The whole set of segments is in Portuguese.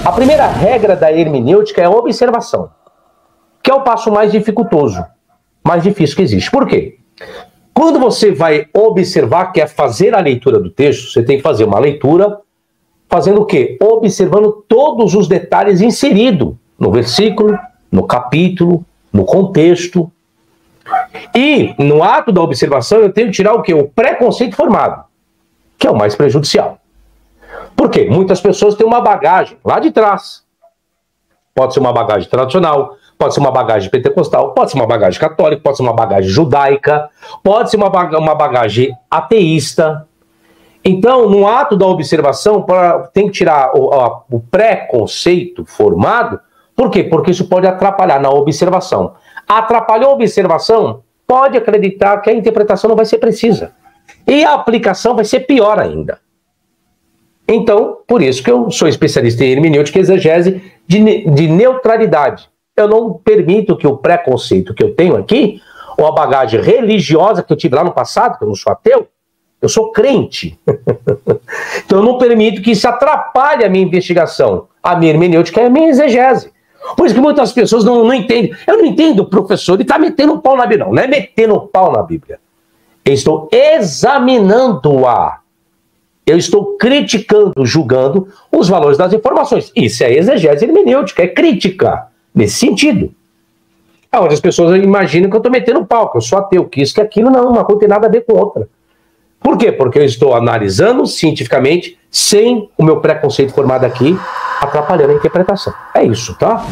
A primeira regra da hermenêutica é a observação, que é o passo mais dificultoso, mais difícil que existe. Por quê? Quando você vai observar, que é fazer a leitura do texto, você tem que fazer uma leitura fazendo o quê? Observando todos os detalhes inseridos no versículo, no capítulo, no contexto. E no ato da observação eu tenho que tirar o quê? O preconceito formado, que é o mais prejudicial. Por quê? Muitas pessoas têm uma bagagem lá de trás. Pode ser uma bagagem tradicional, pode ser uma bagagem pentecostal, pode ser uma bagagem católica, pode ser uma bagagem judaica, pode ser uma bagagem ateísta. Então, no ato da observação, tem que tirar o preconceito formado. Por quê? Porque isso pode atrapalhar na observação. Atrapalhou a observação, pode acreditar que a interpretação não vai ser precisa. E a aplicação vai ser pior ainda. Então, por isso que eu sou especialista em hermenêutica e exegese de neutralidade. Eu não permito que o preconceito que eu tenho aqui, ou a bagagem religiosa que eu tive lá no passado, que eu não sou ateu, eu sou crente. Então eu não permito que isso atrapalhe a minha investigação, a minha hermenêutica e a minha exegese. Por isso que muitas pessoas não entendem. Eu não entendo, professor, ele está metendo um pau na Bíblia. Não é metendo um pau na Bíblia. Eu estou examinando-a. Eu estou criticando, julgando os valores das informações. Isso é exegese hermenêutica, é crítica, nesse sentido. Onde as pessoas imaginam que eu estou metendo pau, que eu sou ateu, que isso, que aquilo, não, uma coisa tem nada a ver com outra. Por quê? Porque eu estou analisando cientificamente, sem o meu preconceito formado aqui, atrapalhando a interpretação. É isso, tá?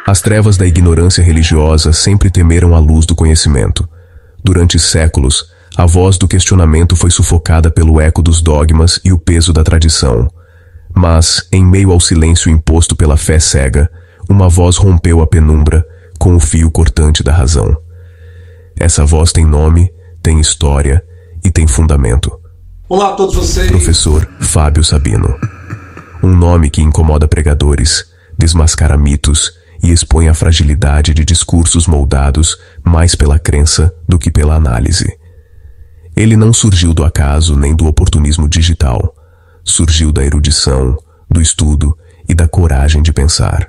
As trevas da ignorância religiosa sempre temeram a luz do conhecimento. Durante séculos, a voz do questionamento foi sufocada pelo eco dos dogmas e o peso da tradição. Mas, em meio ao silêncio imposto pela fé cega, uma voz rompeu a penumbra com o fio cortante da razão. Essa voz tem nome, tem história e tem fundamento. Olá a todos vocês. Professor Fábio Sabino. Um nome que incomoda pregadores, desmascara mitos e expõe a fragilidade de discursos moldados mais pela crença do que pela análise. Ele não surgiu do acaso nem do oportunismo digital. Surgiu da erudição, do estudo e da coragem de pensar.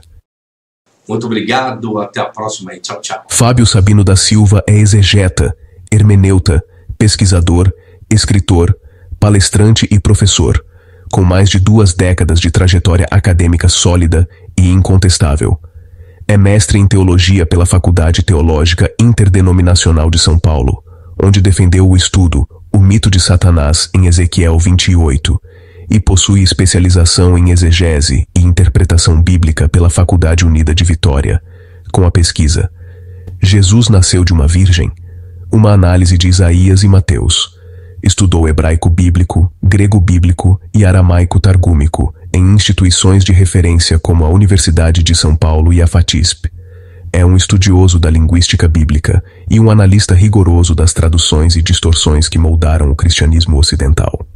Muito obrigado, até a próxima e tchau, tchau. Fábio Sabino da Silva é exegeta, hermeneuta, pesquisador, escritor, palestrante e professor, com mais de 2 décadas de trajetória acadêmica sólida e incontestável. É mestre em teologia pela Faculdade Teológica Interdenominacional de São Paulo, onde defendeu o estudo O Mito de Satanás em Ezequiel 28, e possui especialização em exegese e interpretação bíblica pela Faculdade Unida de Vitória, com a pesquisa Jesus nasceu de uma virgem, uma análise de Isaías e Mateus. Estudou hebraico bíblico, grego bíblico e aramaico targúmico em instituições de referência como a Universidade de São Paulo e a FATISP. É um estudioso da linguística bíblica e um analista rigoroso das traduções e distorções que moldaram o cristianismo ocidental.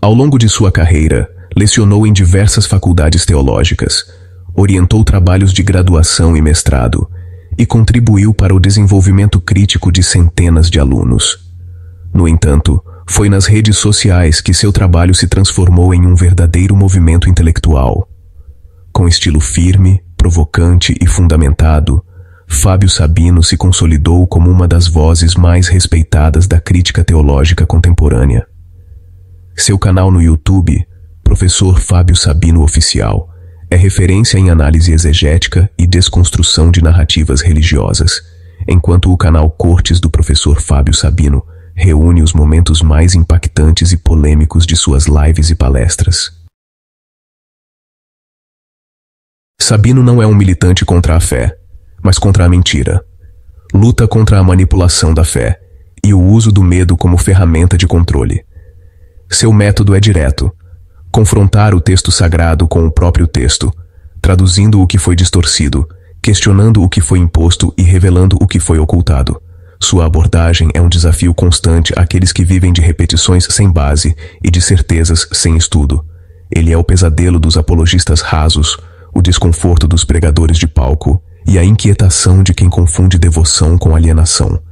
Ao longo de sua carreira, lecionou em diversas faculdades teológicas, orientou trabalhos de graduação e mestrado e contribuiu para o desenvolvimento crítico de centenas de alunos. No entanto, foi nas redes sociais que seu trabalho se transformou em um verdadeiro movimento intelectual. Com estilo firme, provocante e fundamentado, Fábio Sabino se consolidou como uma das vozes mais respeitadas da crítica teológica contemporânea. Seu canal no YouTube, Professor Fábio Sabino Oficial, é referência em análise exegética e desconstrução de narrativas religiosas, enquanto o canal Cortes do Professor Fábio Sabino reúne os momentos mais impactantes e polêmicos de suas lives e palestras. Sabino não é um militante contra a fé, mas contra a mentira. Luta contra a manipulação da fé e o uso do medo como ferramenta de controle. Seu método é direto: confrontar o texto sagrado com o próprio texto, traduzindo o que foi distorcido, questionando o que foi imposto e revelando o que foi ocultado. Sua abordagem é um desafio constante àqueles que vivem de repetições sem base e de certezas sem estudo. Ele é o pesadelo dos apologistas rasos, o desconforto dos pregadores de palco e a inquietação de quem confunde devoção com alienação.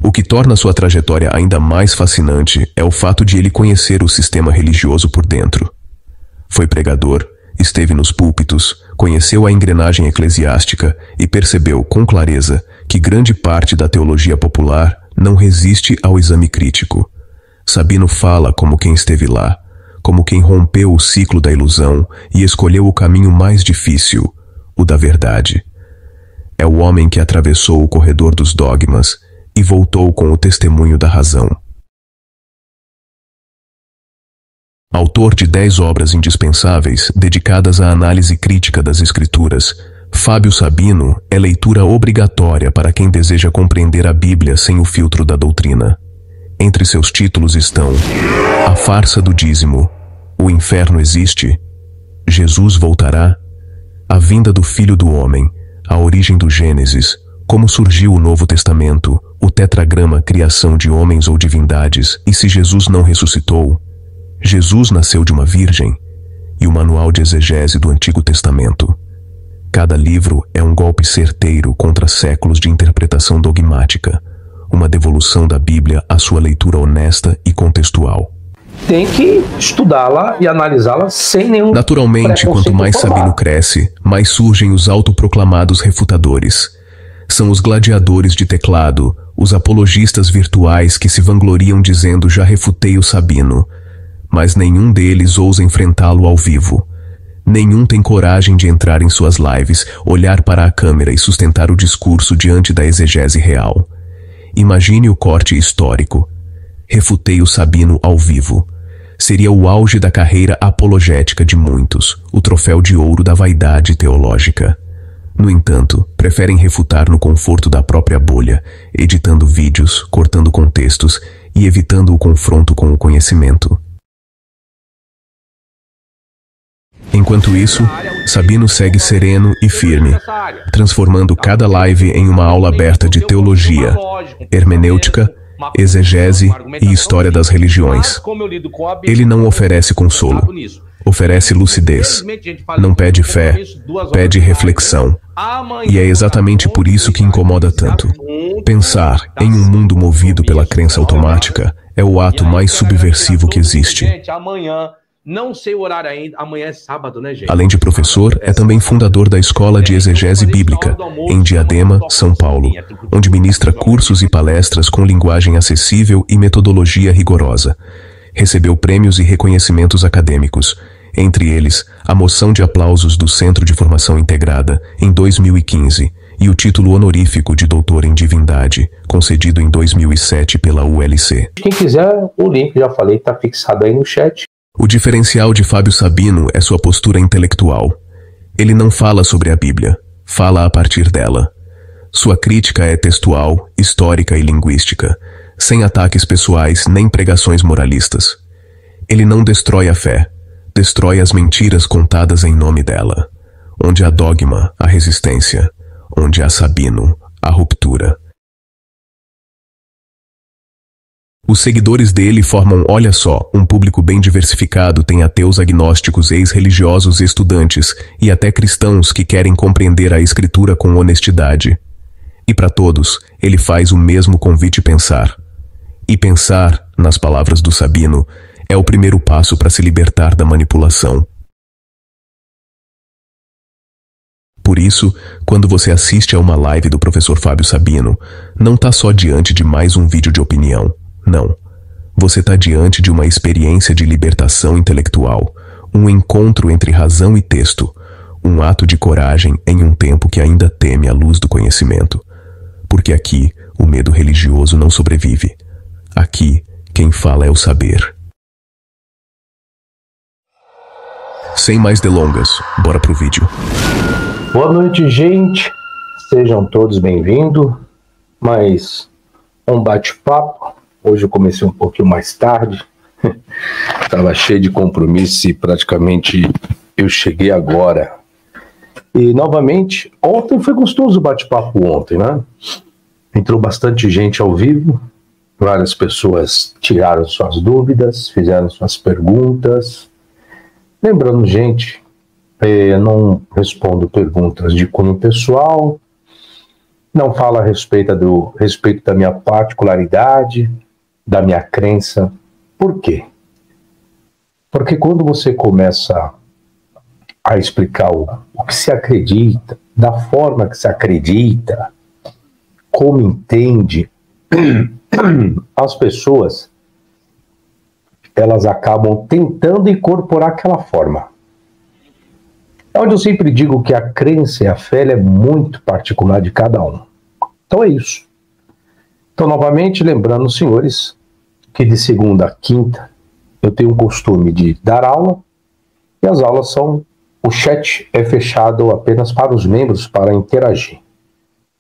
O que torna sua trajetória ainda mais fascinante é o fato de ele conhecer o sistema religioso por dentro. Foi pregador, esteve nos púlpitos, conheceu a engrenagem eclesiástica e percebeu com clareza que grande parte da teologia popular não resiste ao exame crítico. Sabino fala como quem esteve lá, como quem rompeu o ciclo da ilusão e escolheu o caminho mais difícil, o da verdade. É o homem que atravessou o corredor dos dogmas e voltou com o testemunho da razão. Autor de 10 obras indispensáveis dedicadas à análise crítica das Escrituras, Fábio Sabino é leitura obrigatória para quem deseja compreender a Bíblia sem o filtro da doutrina. Entre seus títulos estão A Farsa do Dízimo, O Inferno Existe, Jesus Voltará, A Vinda do Filho do Homem, A Origem do Gênesis, Como Surgiu o Novo Testamento, O Tetragrama Criação de Homens ou Divindades e Se Jesus Não Ressuscitou, Jesus Nasceu de uma Virgem e o Manual de Exegese do Antigo Testamento. Cada livro é um golpe certeiro contra séculos de interpretação dogmática, uma devolução da Bíblia à sua leitura honesta e contextual. Tem que estudá-la e analisá-la sem nenhum Naturalmente, quanto mais Sabino cresce, mais surgem os autoproclamados refutadores. São os gladiadores de teclado, os apologistas virtuais que se vangloriam dizendo já refutei o Sabino, mas nenhum deles ousa enfrentá-lo ao vivo. Nenhum tem coragem de entrar em suas lives, olhar para a câmera e sustentar o discurso diante da exegese real. Imagine o corte histórico. Refutei o Sabino ao vivo. Seria o auge da carreira apologética de muitos, o troféu de ouro da vaidade teológica. No entanto, preferem refutar no conforto da própria bolha, editando vídeos, cortando contextos e evitando o confronto com o conhecimento. Enquanto isso, Sabino segue sereno e firme, transformando cada live em uma aula aberta de teologia, hermenêutica, exegese e história das religiões. Ele não oferece consolo, oferece lucidez. Não pede fé, pede reflexão. E é exatamente por isso que incomoda tanto. Pensar em um mundo movido pela crença automática é o ato mais subversivo que existe. Não sei o horário ainda, amanhã é sábado, né, gente? Além de professor, é também fundador da Escola de Exegese Bíblica, em Diadema, São Paulo, onde ministra cursos e palestras com linguagem acessível e metodologia rigorosa. Recebeu prêmios e reconhecimentos acadêmicos, entre eles a moção de aplausos do Centro de Formação Integrada, em 2015, e o título honorífico de doutor em divindade, concedido em 2007 pela ULC. Quem quiser, o link, já falei, está fixado aí no chat. O diferencial de Fábio Sabino é sua postura intelectual. Ele não fala sobre a Bíblia, fala a partir dela. Sua crítica é textual, histórica e linguística, sem ataques pessoais nem pregações moralistas. Ele não destrói a fé, destrói as mentiras contadas em nome dela. Onde há dogma, há resistência. Onde há Sabino, há ruptura. Os seguidores dele formam, olha só, um público bem diversificado, tem ateus, agnósticos, ex-religiosos, estudantes e até cristãos que querem compreender a Escritura com honestidade. E para todos, ele faz o mesmo convite: pensar. E pensar, nas palavras do Sabino, é o primeiro passo para se libertar da manipulação. Por isso, quando você assiste a uma live do professor Fábio Sabino, não está só diante de mais um vídeo de opinião. Não. Você está diante de uma experiência de libertação intelectual, um encontro entre razão e texto, um ato de coragem em um tempo que ainda teme a luz do conhecimento. Porque aqui, o medo religioso não sobrevive. Aqui, quem fala é o saber. Sem mais delongas, bora pro vídeo. Boa noite, gente. Sejam todos bem-vindos. Mais um bate-papo. Hoje eu comecei um pouquinho mais tarde. Estava cheio de compromisso e praticamente eu cheguei agora. E novamente, ontem foi gostoso o bate-papo ontem, né? Entrou bastante gente ao vivo. Várias pessoas tiraram suas dúvidas, fizeram suas perguntas. Lembrando, gente, eu não respondo perguntas de cunho pessoal, não fala a respeito da minha particularidade, da minha crença. Por quê? Porque quando você começa a explicar o que se acredita, da forma que se acredita, como entende, as pessoas, elas acabam tentando incorporar aquela forma. É onde eu sempre digo que a crença e a fé é muito particular de cada um. Então é isso. Então, novamente, lembrando os senhores que de segunda a quinta eu tenho o costume de dar aula, e as aulas são, o chat é fechado apenas para os membros para interagir.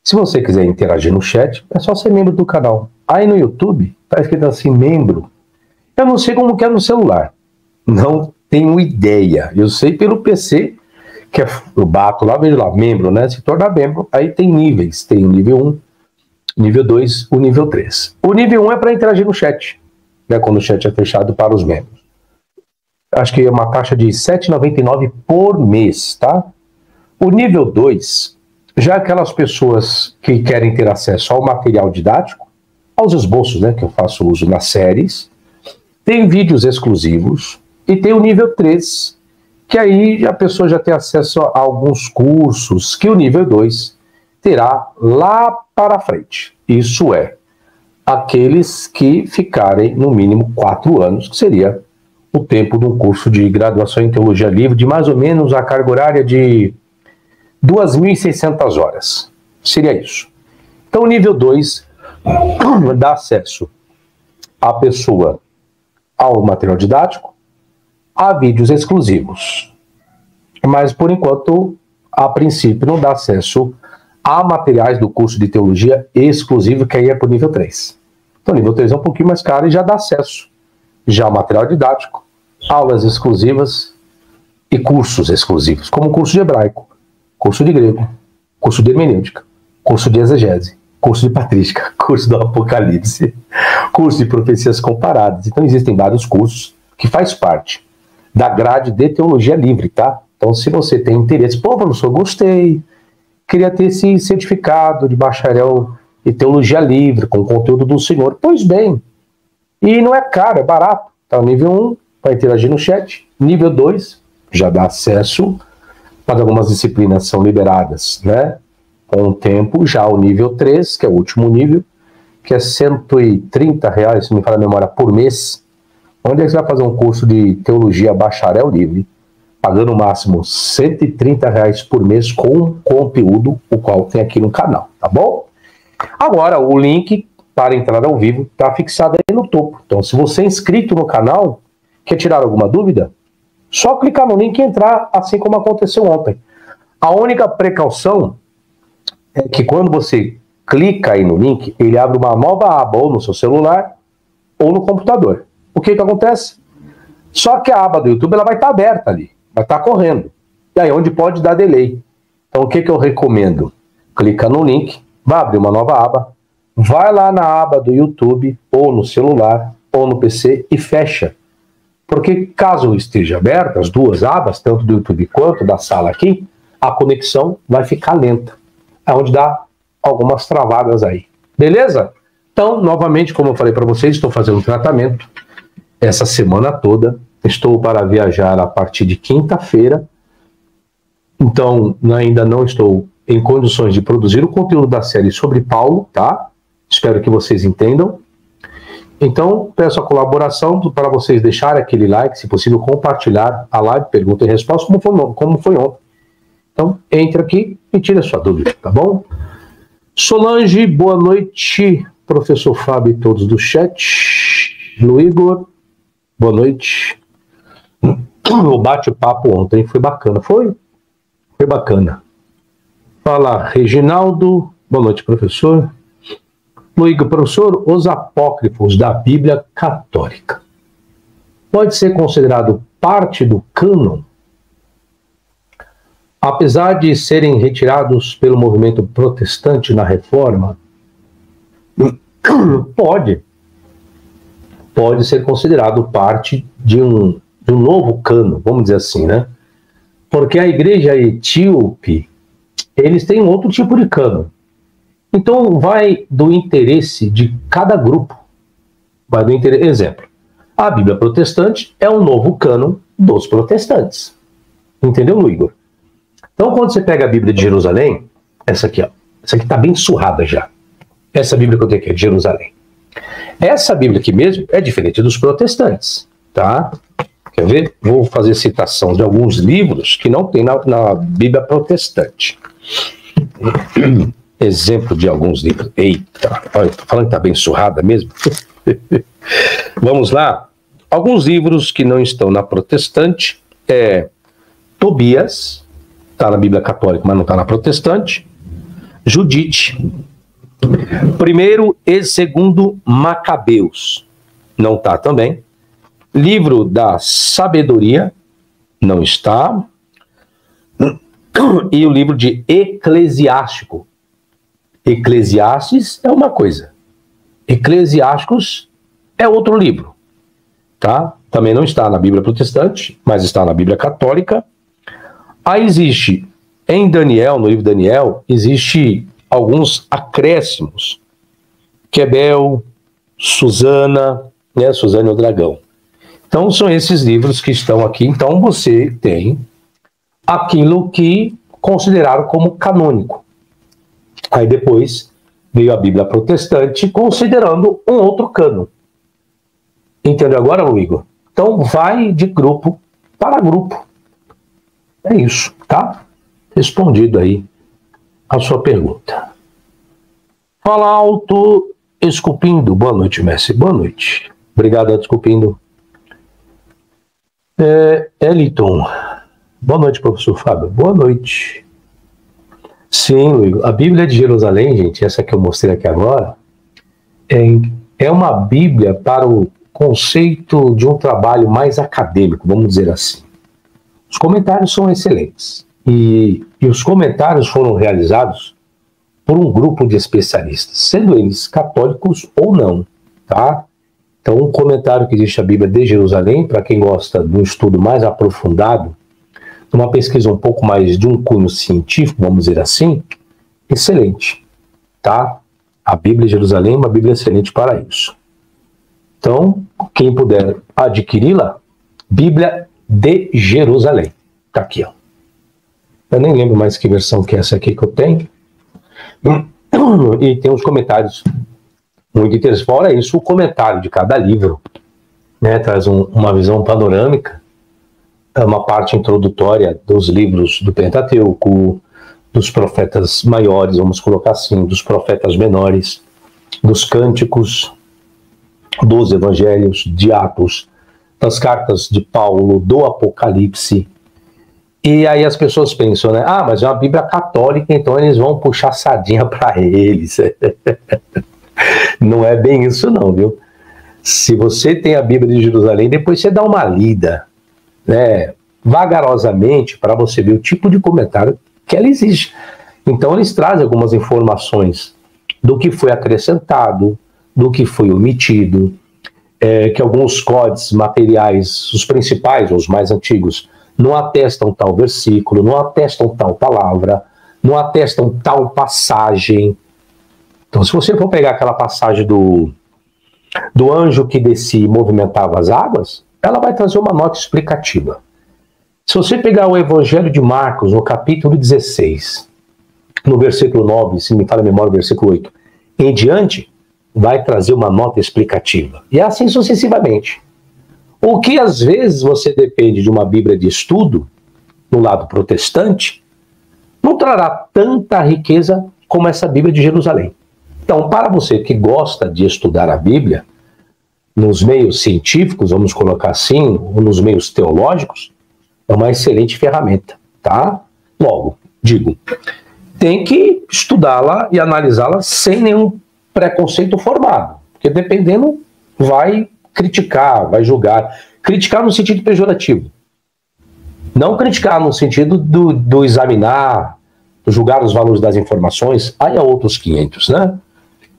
Se você quiser interagir no chat, é só ser membro do canal. Aí no YouTube, está escrito assim, membro. Eu não sei como que é no celular. Não tenho ideia. Eu sei pelo PC, que eu bato lá, vejo lá, membro, né? Se tornar membro, aí tem níveis. Tem o nível 1, nível 2, o nível 3. O nível 1 é para interagir no chat, né? Quando o chat é fechado para os membros. Acho que é uma taxa de R$ 7,99 por mês, tá? O nível 2, já aquelas pessoas que querem ter acesso ao material didático, aos esboços, né, que eu faço uso nas séries, tem vídeos exclusivos, e tem o nível 3, que aí a pessoa já tem acesso a alguns cursos que o nível 2 terá lá para frente. Isso é, aqueles que ficarem no mínimo 4 anos, que seria o tempo de um curso de graduação em Teologia Livre, de mais ou menos a carga horária de 2.600 horas. Seria isso. Então o nível 2 dá acesso à pessoa ao material didático, a vídeos exclusivos. Mas, por enquanto, a princípio, não dá acesso a materiais do curso de teologia exclusivo, que aí é para o nível 3. Então, o nível 3 é um pouquinho mais caro e já dá acesso já ao material didático, aulas exclusivas e cursos exclusivos, como curso de hebraico, curso de grego, curso de hermenêutica, curso de exegese, curso de patrística, curso do Apocalipse, curso de profecias comparadas. Então existem vários cursos que faz parte da grade de teologia livre, tá? Então se você tem interesse, pô, professor, gostei, queria ter esse certificado de bacharel em teologia livre, com conteúdo do Senhor, pois bem, e não é caro, é barato. Tá, nível 1, para interagir no chat, nível 2, já dá acesso, mas algumas disciplinas são liberadas, né? Com o tempo, já o nível 3, que é o último nível, que é R$ 130, se me fala a memória, por mês, onde é que você vai fazer um curso de teologia bacharel livre, pagando no máximo R$ 130 por mês com conteúdo, o qual tem aqui no canal, tá bom? Agora, o link para entrar ao vivo está fixado aí no topo. Então, se você é inscrito no canal, quer tirar alguma dúvida, só clicar no link e entrar, assim como aconteceu ontem. A única precaução é que quando você clica aí no link, ele abre uma nova aba ou no seu celular ou no computador. O que acontece? Só que a aba do YouTube ela vai estar aberta ali, vai estar correndo. E aí onde pode dar delay. Então o que eu recomendo? Clica no link, vai abrir uma nova aba, vai lá na aba do YouTube, ou no celular, ou no PC e fecha. Porque caso esteja aberta, as duas abas, tanto do YouTube quanto da sala aqui, a conexão vai ficar lenta. É onde dá algumas travadas aí. Beleza? Então, novamente, como eu falei para vocês, estou fazendo um tratamento essa semana toda. Estou para viajar a partir de quinta-feira. Então, ainda não estou em condições de produzir o conteúdo da série sobre Paulo, tá? Espero que vocês entendam. Então, peço a colaboração para vocês deixarem aquele like, se possível, compartilhar a live, pergunta e resposta, como foi ontem. Então, entre aqui e tire a sua dúvida, tá bom? Solange, boa noite. Professor Fábio e todos do chat. No Igor, boa noite. O bate-papo ontem foi bacana. Foi bacana. Fala, Reginaldo. Boa noite, professor. Luígo, professor, os apócrifos da Bíblia Católica pode ser considerado parte do cânon? Apesar de serem retirados pelo movimento protestante na Reforma, pode ser considerado parte de um novo cânon, vamos dizer assim, né? Porque a igreja etíope, eles têm outro tipo de cânon. Então, vai do interesse de cada grupo. Vai do interesse. Exemplo, a Bíblia protestante é um novo cânon dos protestantes. Entendeu, Igor? Então, quando você pega a Bíblia de Jerusalém, essa aqui, ó. Essa aqui está bem surrada já. Essa Bíblia que eu tenho aqui é de Jerusalém. Essa Bíblia aqui mesmo é diferente dos protestantes, tá? Quer ver? Vou fazer citação de alguns livros que não tem na Bíblia protestante. Exemplo de alguns livros. Eita, olha, tô falando que tá bem surrada mesmo. Vamos lá. Alguns livros que não estão na protestante é Tobias, está na Bíblia católica, mas não está na protestante. Judite. Primeiro e segundo Macabeus, não está também. Livro da Sabedoria, não está. E o livro de Eclesiástico. Eclesiastes é uma coisa. Eclesiásticos é outro livro. Tá? Também não está na Bíblia protestante, mas está na Bíblia católica. Aí existe, em Daniel, no livro de Daniel, existe alguns acréscimos. Quebel, Susana, né? Susana e o Dragão. Então são esses livros que estão aqui. Então você tem aquilo que consideraram como canônico. Aí depois veio a Bíblia protestante considerando um outro cânon. Entendeu agora, Igor? Então vai de grupo para grupo. É isso, tá? Respondido aí a sua pergunta. Fala alto, Esculpindo. Boa noite, mestre. Boa noite. Obrigado, Esculpindo. Eliton. Boa noite, professor Fábio. Boa noite. Sim, Luiz, a Bíblia de Jerusalém, gente, essa que eu mostrei aqui agora, é uma Bíblia para o conceito de um trabalho mais acadêmico, vamos dizer assim. Os comentários são excelentes. E os comentários foram realizados por um grupo de especialistas, sendo eles católicos ou não, tá? Então, um comentário que existe a Bíblia de Jerusalém, para quem gosta de um estudo mais aprofundado, uma pesquisa um pouco mais de um cunho científico, vamos dizer assim, excelente, tá? A Bíblia de Jerusalém é uma Bíblia excelente para isso. Então, quem puder adquiri-la, Bíblia de Jerusalém. Tá aqui, ó. Eu nem lembro mais que versão que é essa aqui que eu tenho. E tem uns comentários muito interessantes. Fora isso, o comentário de cada livro, né, traz uma visão panorâmica, uma parte introdutória dos livros do Pentateuco, dos profetas maiores, vamos colocar assim, dos profetas menores, dos cânticos, dos evangelhos, de Atos, das cartas de Paulo, do Apocalipse. E aí as pessoas pensam, né? Ah, mas é uma Bíblia católica, então eles vão puxar sardinha para eles. Não é bem isso não, viu? Se você tem a Bíblia de Jerusalém, depois você dá uma lida, né, vagarosamente, para você ver o tipo de comentário que ela exige. Então eles trazem algumas informações do que foi acrescentado, do que foi omitido, que alguns códices materiais, os principais, os mais antigos, não atestam tal versículo, não atestam tal palavra, não atestam tal passagem. Então, se você for pegar aquela passagem do anjo que descia e movimentava as águas, ela vai trazer uma nota explicativa. Se você pegar o Evangelho de Marcos, no capítulo 16, no versículo 9, se me falha a memória, versículo 8, em diante, vai trazer uma nota explicativa. E assim sucessivamente. O que às vezes você depende de uma Bíblia de estudo, no lado protestante, não trará tanta riqueza como essa Bíblia de Jerusalém. Então, para você que gosta de estudar a Bíblia, nos meios científicos, vamos colocar assim, ou nos meios teológicos, é uma excelente ferramenta, tá? Logo, digo, tem que estudá-la e analisá-la sem nenhum preconceito formado, porque dependendo, vai criticar, vai julgar. Criticar no sentido pejorativo. Não criticar no sentido do examinar, do julgar os valores das informações, aí é outros 500, né?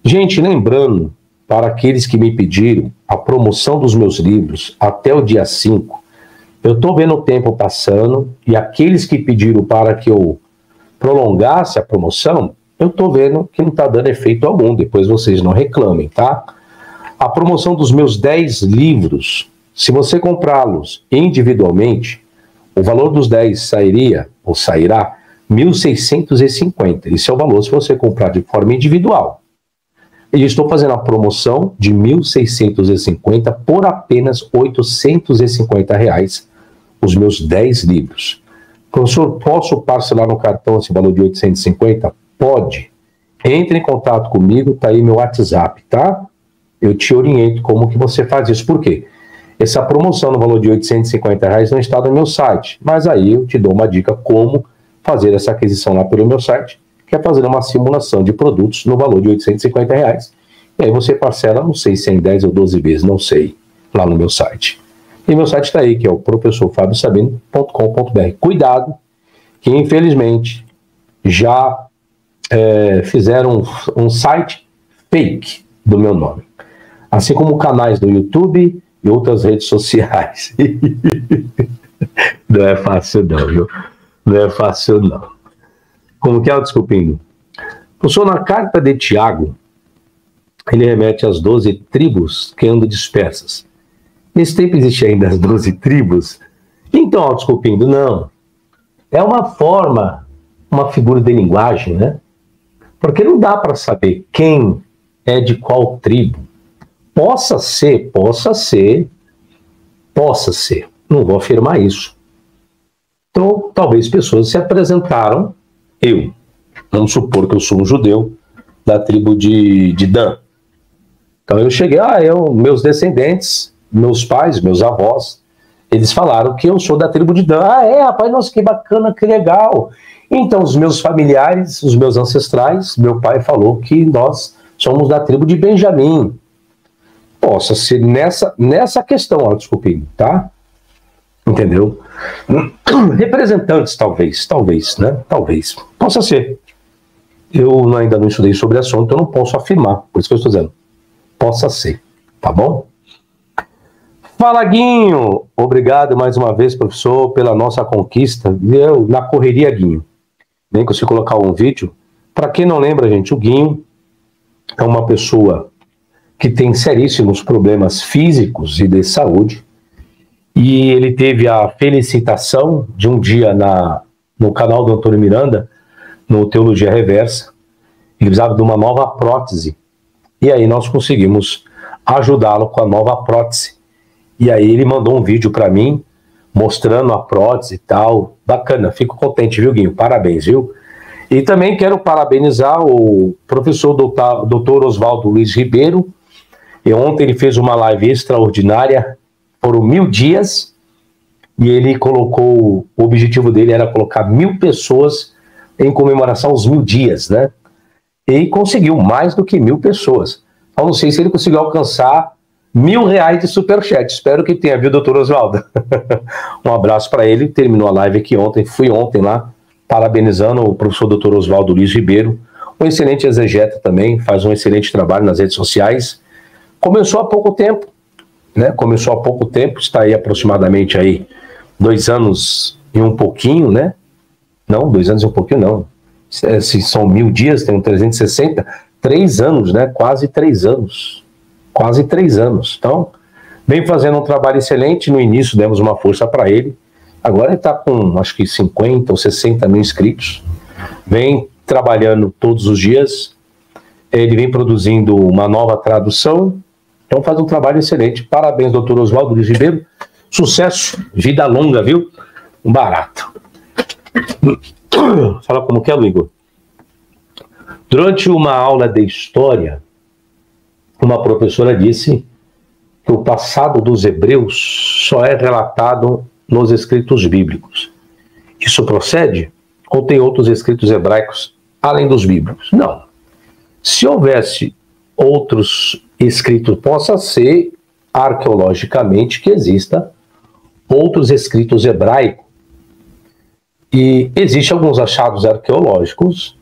Gente, lembrando, para aqueles que me pediram a promoção dos meus livros até o dia 5, eu estou vendo o tempo passando, e aqueles que pediram para que eu prolongasse a promoção, eu estou vendo que não está dando efeito algum, depois vocês não reclamem, tá? A promoção dos meus 10 livros, se você comprá-los individualmente, o valor dos 10 sairia, ou sairá, 1.650. Esse é o valor se você comprar de forma individual. E estou fazendo a promoção de 1.650 por apenas R$ 850, os meus 10 livros. Professor, posso parcelar no cartão esse valor de 850? Pode. Entre em contato comigo, tá aí meu WhatsApp, tá? Eu te oriento como que você faz isso. Por quê? Essa promoção no valor de R$ 850 não está no meu site, mas aí eu te dou uma dica como fazer essa aquisição lá pelo meu site, que é fazer uma simulação de produtos no valor de R$ 850. E aí você parcela, não sei se é em 10 ou 12 vezes, não sei, lá no meu site. E meu site está aí, que é o professorfabiosabino.com.br. Cuidado, que infelizmente já fizeram um site fake do meu nome. Assim como canais do YouTube e outras redes sociais. Não é fácil não, viu? Não é fácil não. Como que é o desculpinho? Professor, na carta de Tiago, ele remete às 12 tribos que andam dispersas. Nesse tempo existem ainda as 12 tribos? Então, ó, desculpindo, não. É uma forma, uma figura de linguagem, né? Porque não dá para saber quem é de qual tribo. Possa ser. Não vou afirmar isso. Então, talvez pessoas se apresentaram, vamos supor que eu sou um judeu da tribo de Dan. Então eu cheguei, meus descendentes, meus pais, meus avós, eles falaram que eu sou da tribo de Dan. Rapaz, nossa, que bacana, que legal. Então os meus familiares, os meus ancestrais, meu pai falou que nós somos da tribo de Benjamim. Possa ser nessa questão, ó, desculpinho, tá? Entendeu? Representantes, talvez, né? Talvez. Possa ser. Eu ainda não estudei sobre o assunto, eu não posso afirmar. Por isso que eu estou dizendo. Possa ser. Tá bom? Fala, Guinho! Obrigado mais uma vez, professor, pela nossa conquista. Eu, na correria, Guinho. Nem consigo colocar um vídeo. Para quem não lembra, gente, o Guinho é uma pessoa que tem seríssimos problemas físicos e de saúde. E ele teve a felicitação de um dia no canal do Antônio Miranda, no Teologia Reversa. Ele precisava de uma nova prótese. E aí nós conseguimos ajudá-lo com a nova prótese. E aí ele mandou um vídeo para mim, mostrando a prótese e tal. Bacana, fico contente, viu, Guinho? Parabéns, viu? E também quero parabenizar o professor Dr. Oswaldo Luiz Ribeiro. E ontem ele fez uma live extraordinária. Foram 1000 dias. E ele colocou, o objetivo dele era colocar 1000 pessoas em comemoração aos 1000 dias, né? E conseguiu mais do que 1000 pessoas. Eu não sei se ele conseguiu alcançar R$1000 de superchat. Espero que tenha, viu, doutor Oswaldo? Um abraço para ele. Terminou a live aqui ontem. Fui ontem lá, parabenizando o professor doutor Oswaldo Luiz Ribeiro. Um excelente exegeta também, faz um excelente trabalho nas redes sociais. Começou há pouco tempo, né? Começou há pouco tempo, está aí aproximadamente aí 2 anos e um pouquinho, né? Não, 2 anos e um pouquinho não. Se são 1000 dias, tem 360, 3 anos, né? Quase 3 anos. Quase 3 anos. Então, vem fazendo um trabalho excelente. No início demos uma força para ele. Agora ele está com, acho que 50 ou 60 mil inscritos. Vem trabalhando todos os dias. Ele vem produzindo uma nova tradução. Então faz um trabalho excelente. Parabéns, doutor Oswaldo Luiz Ribeiro. Sucesso, vida longa, viu? Um barato. Fala como que é, Igor. Durante uma aula de história, uma professora disse que o passado dos hebreus só é relatado nos escritos bíblicos. Isso procede? Ou tem outros escritos hebraicos além dos bíblicos? Não. Se houvesse outros escritos, possa ser arqueologicamente que exista outros escritos hebraicos. E existem alguns achados arqueológicos,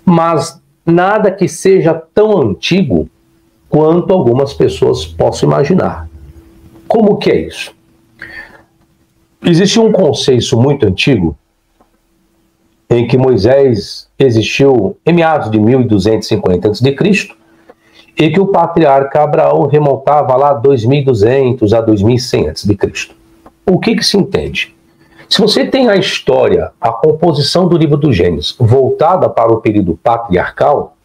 mas nada que seja tão antigo quanto algumas pessoas possam imaginar. Como que é isso? Existe um conceito muito antigo em que Moisés existiu em meados de 1250 a.C., e que o patriarca Abraão remontava lá 2200 a 2100 a.C. O que se entende? Se você tem a história, a composição do livro do Gênesis voltada para o período patriarcal,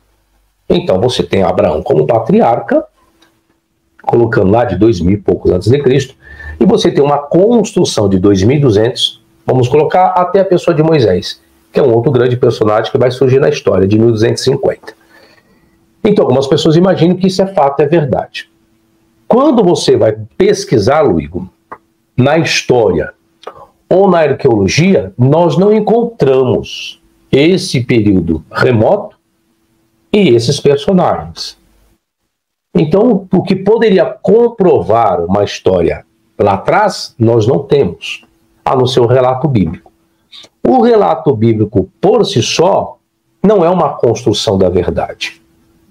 então você tem Abraão como patriarca, colocando lá de 2000 e poucos antes de Cristo, e você tem uma construção de 2200, vamos colocar até a pessoa de Moisés, que é um outro grande personagem que vai surgir na história, de 1250. Então, algumas pessoas imaginam que isso é fato, é verdade. Quando você vai pesquisar, Luigo, na história ou na arqueologia, nós não encontramos esse período remoto e esses personagens. Então, o que poderia comprovar uma história lá atrás, nós não temos, a não ser o relato bíblico. O relato bíblico, por si só, não é uma construção da verdade.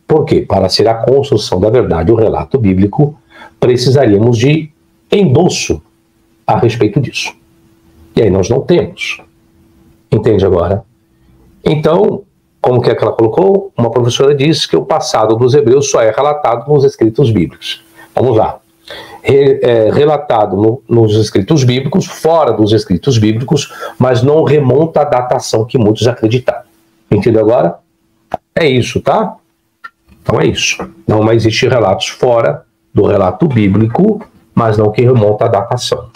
Por quê? Para ser a construção da verdade, o relato bíblico, precisaríamos de endosso a respeito disso. E aí nós não temos. Entende agora? Então, como que é que ela colocou? Uma professora disse que o passado dos hebreus só é relatado nos escritos bíblicos. Vamos lá. Relatado nos escritos bíblicos, fora dos escritos bíblicos, mas não remonta à datação que muitos acreditaram. Entendeu agora? É isso, tá? Então é isso. Não existe relatos fora do relato bíblico, mas não que remonta à datação.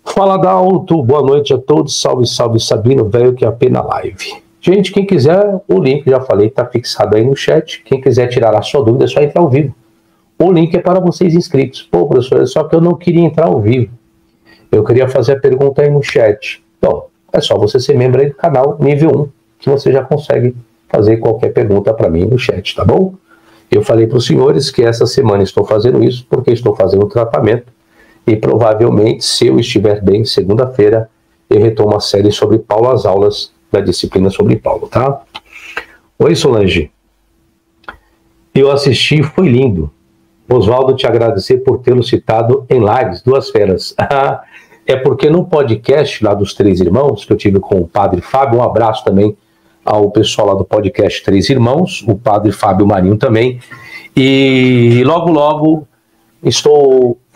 Fala Dalto, boa noite a todos, salve, salve Sabino, velho que é apenas live. Gente, quem quiser, o link, já falei, está fixado aí no chat. Quem quiser tirar a sua dúvida, é só entrar ao vivo. O link é para vocês inscritos. Pô, professor, só que eu não queria entrar ao vivo. Eu queria fazer a pergunta aí no chat. Então, é só você ser membro aí do canal nível 1, que você já consegue fazer qualquer pergunta para mim no chat, tá bom? Eu falei para os senhores que essa semana estou fazendo isso porque estou fazendo o tratamento e provavelmente, se eu estiver bem, segunda-feira, eu retomo a série sobre Paulo, as aulas da disciplina sobre Paulo, tá? Oi, Solange. Eu assisti, foi lindo. Oswaldo, te agradecer por tê-lo citado em lives, duas feras. É porque no podcast lá dos Três Irmãos, que eu tive com o Padre Fábio, um abraço também ao pessoal lá do podcast Três Irmãos, o Padre Fábio Marinho também, e logo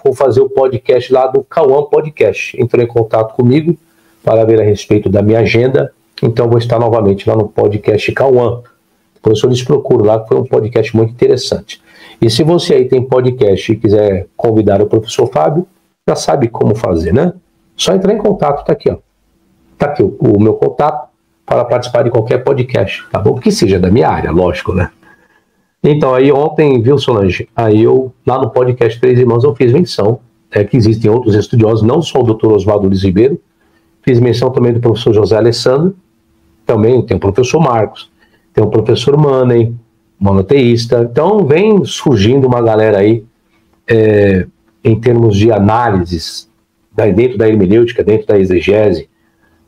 vou fazer o podcast lá do Cauã Podcast. Entrou em contato comigo para ver a respeito da minha agenda, então vou estar novamente lá no podcast Cauã. Depois eu lhes procuro lá, que foi um podcast muito interessante. E se você aí tem podcast e quiser convidar o professor Fábio, já sabe como fazer, né? Só entrar em contato, tá aqui, ó. Tá aqui o meu contato para participar de qualquer podcast, tá bom? Que seja da minha área, lógico, né? Então, aí ontem, viu, Solange? Aí eu, lá no podcast Três Irmãos, eu fiz menção, que existem outros estudiosos, não só o Dr. Oswaldo Luiz Ribeiro, fiz menção também do professor José Alessandro, também tem o professor Marcos, tem o professor Maney, monoteísta. Então, vem surgindo uma galera aí, em termos de análises, dentro da hermenêutica, dentro da exegese.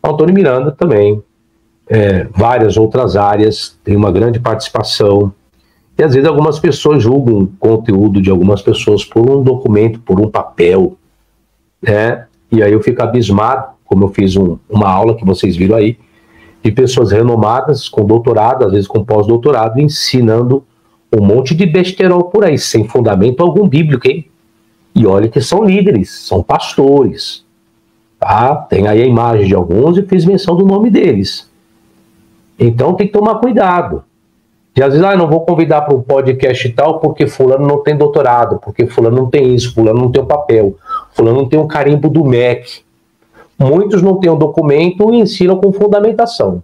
Antônio Miranda também, várias outras áreas, tem uma grande participação. E às vezes algumas pessoas julgam o conteúdo de algumas pessoas por um documento, por um papel, né? E aí eu fico abismado, como eu fiz uma aula que vocês viram aí, de pessoas renomadas, com doutorado, às vezes com pós-doutorado, ensinando um monte de besterol por aí, sem fundamento algum bíblico, hein? E olha que são líderes, são pastores, tá? Tem aí a imagem de alguns e fiz menção do nome deles. Então tem que tomar cuidado. E às vezes, não vou convidar para um podcast e tal, porque fulano não tem doutorado, porque fulano não tem isso, fulano não tem o papel, fulano não tem o carimbo do MEC. Muitos não têm o documento e ensinam com fundamentação.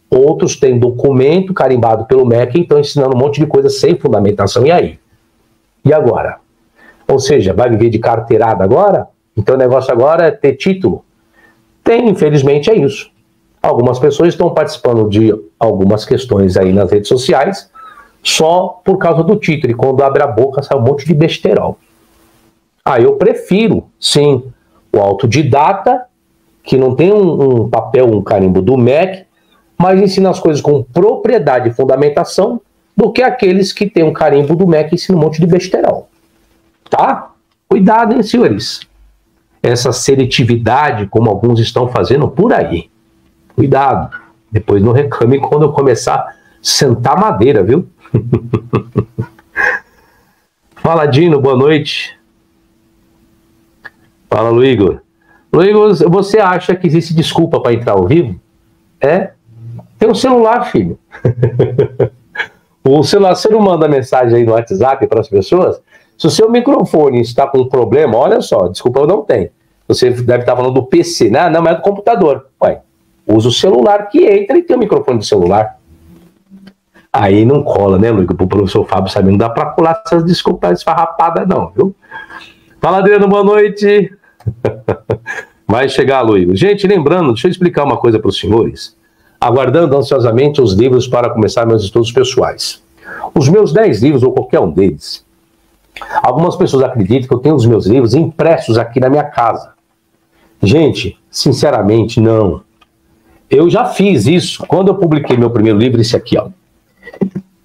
Outros têm documento carimbado pelo MEC e estão ensinando um monte de coisa sem fundamentação. E aí? E agora? Ou seja, vai viver de carteirada agora? Então o negócio agora é ter título? Tem, infelizmente, é isso. Algumas pessoas estão participando de algumas questões aí nas redes sociais só por causa do título. E quando abre a boca, sai um monte de besterol. Eu prefiro, sim, o autodidata, que não tem um papel, um carimbo do MEC, mas ensina as coisas com propriedade e fundamentação, do que aqueles que têm um carimbo do MEC e ensinam um monte de besterol. Tá? Cuidado, hein, senhores? Essa seletividade, como alguns estão fazendo por aí. Cuidado. Depois não reclame quando eu começar a sentar madeira, viu? Fala, Dino, boa noite. Fala, Luigor. Luigor, você acha que existe desculpa para entrar ao vivo? Tem um celular, filho. O celular, você não manda mensagem aí no WhatsApp para as pessoas? Se o seu microfone está com um problema, olha só, desculpa, eu não tenho. Você deve estar falando do PC, né? Não, é do computador. Ué, usa o celular que entra e tem o microfone do celular. Aí não cola, né, Luiz? O professor Fábio sabe, não dá para colar essas desculpas esfarrapadas, não, viu? Fala, Adriano, boa noite. Vai chegar, Luiz. Gente, lembrando, deixa eu explicar uma coisa para os senhores. Aguardando ansiosamente os livros para começar meus estudos pessoais. Os meus 10 livros, ou qualquer um deles, algumas pessoas acreditam que eu tenho os meus livros impressos aqui na minha casa. Gente, sinceramente, não. Eu já fiz isso quando eu publiquei meu primeiro livro, esse aqui, ó.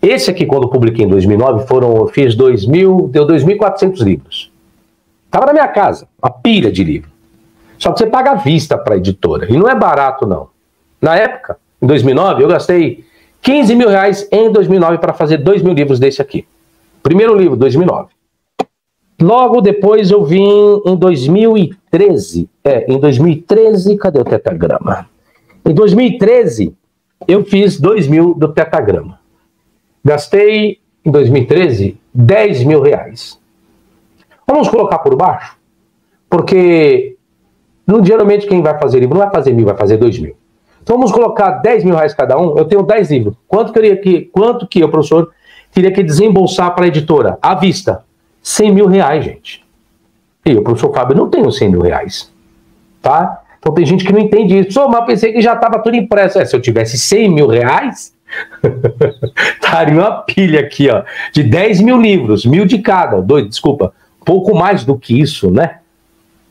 Esse aqui, quando eu publiquei em 2009, eu fiz 2.400 livros. Estava na minha casa, uma pilha de livro. Só que você paga à vista para a editora, e não é barato, não. Na época, em 2009, eu gastei 15 mil reais em 2009 para fazer 2.000 livros desse aqui. Primeiro livro, 2009. Logo depois eu vim em 2013. Em 2013, cadê o Tetagrama? Em 2013, eu fiz 2.000 do Tetagrama. Gastei, em 2013, 10 mil reais. Vamos colocar por baixo? Porque, geralmente, quem vai fazer livro não vai fazer 1.000, vai fazer 2.000. Então, vamos colocar 10 mil reais cada um. Eu tenho 10 livros. Quanto que o professor teria que desembolsar para a editora? À vista. 100 mil reais, gente. E o professor Fábio não tem os 100 mil reais. Tá? Então tem gente que não entende isso. Mas pensei que já estava tudo impresso. Se eu tivesse 100 mil reais, estaria uma pilha aqui, ó, de 10 mil livros. 1.000 de cada. Desculpa. Pouco mais do que isso, né?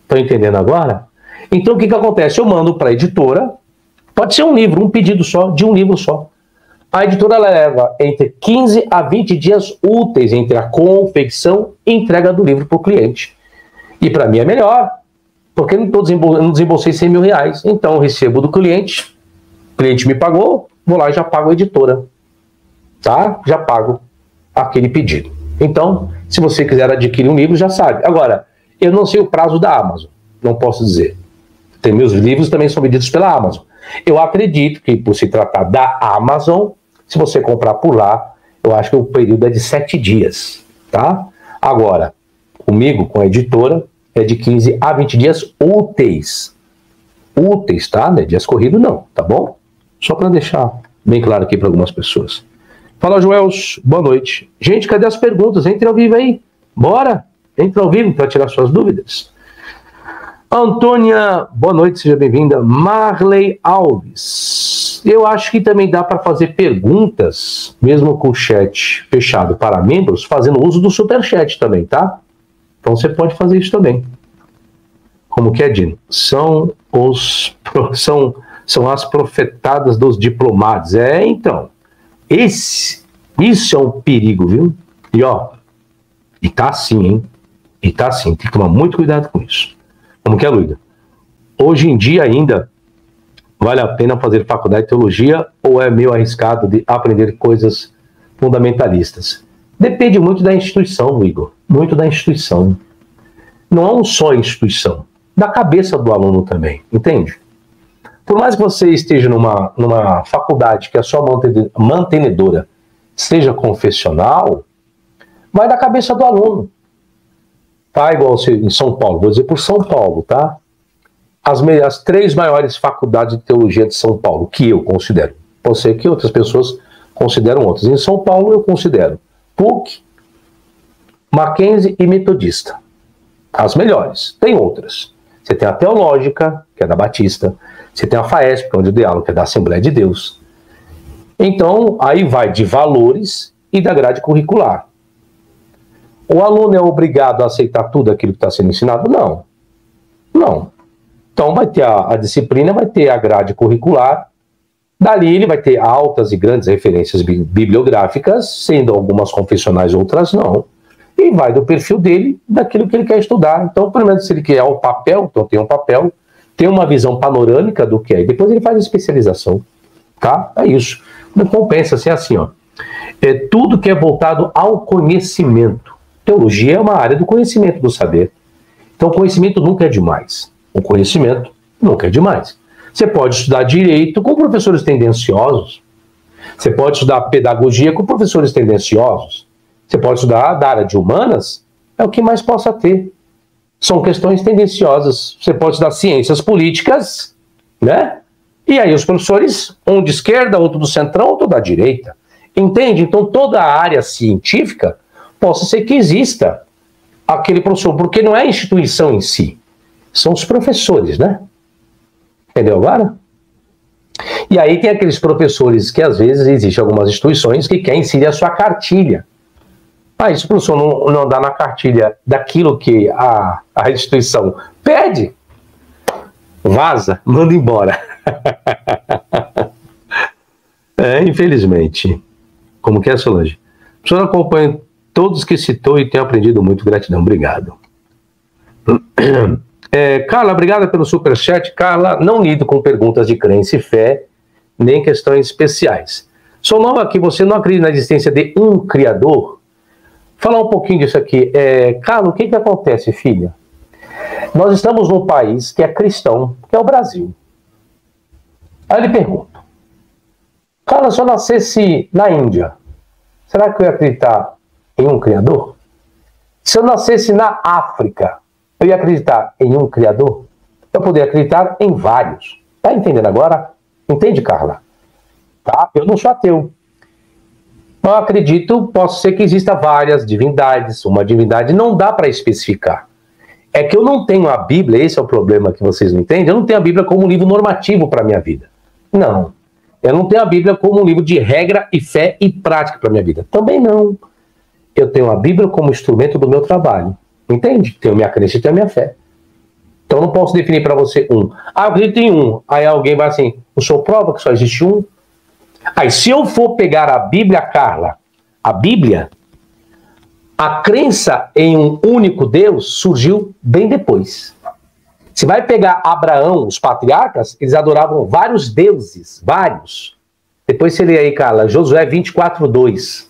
Estão entendendo agora? Então o que acontece? Eu mando para a editora. Pode ser um livro, um pedido só, de um livro só. A editora leva entre 15 a 20 dias úteis entre a confecção e entrega do livro para o cliente. E para mim é melhor, porque eu não desembolsei 100 mil reais. Então eu recebo do cliente, o cliente me pagou, vou lá e já pago a editora. Tá? Já pago aquele pedido. Então, se você quiser adquirir um livro, já sabe. Agora, eu não sei o prazo da Amazon, não posso dizer. Meus livros também são vendidos pela Amazon. Eu acredito que, por se tratar da Amazon, se você comprar por lá, eu acho que o período é de 7 dias, tá? Agora, comigo, com a editora, é de 15 a 20 dias úteis. Úteis, tá? Não é dias corridos, não, tá bom? Só para deixar bem claro aqui para algumas pessoas. Fala, Joels, boa noite. Gente, cadê as perguntas? Entre ao vivo aí. Bora! Entre ao vivo para tirar suas dúvidas. Antônia, boa noite, seja bem-vinda. Marley Alves. Eu acho que também dá para fazer perguntas, mesmo com o chat fechado para membros, fazendo uso do superchat também, tá? Então você pode fazer isso também. Como que é, Dino? São as profetadas dos diplomados. Então. Isso é um perigo, viu? E tá assim, hein? E tá assim, tem que tomar muito cuidado com isso. Como que é, Luísa? Hoje em dia ainda vale a pena fazer faculdade de teologia ou é meio arriscado de aprender coisas fundamentalistas? Depende muito da instituição, Igor. Muito da instituição. Não é um só instituição. Da cabeça do aluno também, entende? Por mais que você esteja numa faculdade que a sua mantenedora seja confessional, vai da cabeça do aluno. Tá? Igual em São Paulo, vou dizer por São Paulo, tá? As 3 maiores faculdades de teologia de São Paulo, que eu considero. Pode ser que outras pessoas consideram outras. Em São Paulo eu considero PUC, Mackenzie e Metodista. As melhores. Tem outras. Você tem a Teológica, que é da Batista. Você tem a FAESP, que é onde eu dialogo, que é da Assembleia de Deus. Então, aí vai de valores e da grade curricular. O aluno é obrigado a aceitar tudo aquilo que está sendo ensinado? Não. Não. Então vai ter a disciplina, vai ter a grade curricular. Dali ele vai ter altas e grandes referências bibliográficas, sendo algumas confessionais, outras não. E vai do perfil dele, daquilo que ele quer estudar. Então, pelo menos se ele quer o papel, então tem um papel ter uma visão panorâmica do que é, e depois ele faz a especialização, tá? É isso. Não compensa ser assim, ó. É tudo que é voltado ao conhecimento. Teologia é uma área do conhecimento, do saber. Então, o conhecimento nunca é demais. O conhecimento nunca é demais. Você pode estudar direito com professores tendenciosos. Você pode estudar pedagogia com professores tendenciosos. Você pode estudar da área de humanas, é o que mais possa ter. São questões tendenciosas. Você pode estudar ciências políticas, né? E aí os professores, um de esquerda, outro do centrão, outro da direita. Entende? Então toda a área científica possa ser que exista aquele professor, porque não é a instituição em si, são os professores, né? Entendeu agora? E aí tem aqueles professores que às vezes existem algumas instituições que querem inserir a sua cartilha. Mas se o professor não dá na cartilha daquilo que a instituição pede, vaza, manda embora. Infelizmente. Como que é, Solange? O senhor acompanha todos que citou e tem aprendido muito. Gratidão. Obrigado. Carla, obrigada pelo superchat. Carla, não lido com perguntas de crença e fé, nem questões especiais. Sou nova aqui, você não acredita na existência de um Criador? Falar um pouquinho disso aqui. Carla, o que acontece, filha? Nós estamos num país que é cristão, que é o Brasil. Aí eu lhe pergunto, Carla, se eu nascesse na Índia, será que eu ia acreditar em um Criador? Se eu nascesse na África, eu ia acreditar em um Criador? Eu poderia acreditar em vários. Tá entendendo agora? Entende, Carla? Tá? Eu não sou ateu. Eu acredito, posso ser que exista várias divindades. Uma divindade não dá para especificar. É que eu não tenho a Bíblia, esse é o problema que vocês não entendem, eu não tenho a Bíblia como um livro normativo para a minha vida. Não. Eu não tenho a Bíblia como um livro de regra e fé e prática para a minha vida. Também não. Eu tenho a Bíblia como instrumento do meu trabalho. Entende? Tenho minha crença e tenho a minha fé. Então eu não posso definir para você um. Eu acredito em um. Aí alguém vai assim, o senhor prova que só existe um? Aí se eu for pegar a Bíblia, Carla, a Bíblia, a crença em um único Deus surgiu bem depois. Você vai pegar Abraão, os patriarcas, eles adoravam vários deuses, vários. Depois você lê aí, Carla, Josué 24:2.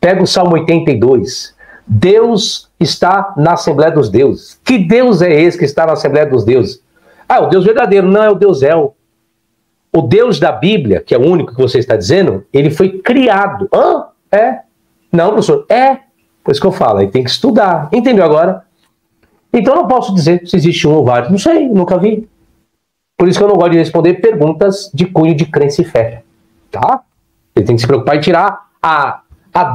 Pega o Salmo 82. Deus está na Assembleia dos Deuses. Que Deus é esse que está na Assembleia dos Deuses? O Deus verdadeiro. Não, é o Deus El. O Deus da Bíblia, que é o único que você está dizendo, ele foi criado. Não, professor, Por isso que eu falo, aí tem que estudar. Entendeu agora? Então eu não posso dizer se existe um ou vários. Não sei, nunca vi. Por isso que eu não gosto de responder perguntas de cunho de crença e fé. Tá? Ele tem que se preocupar em tirar a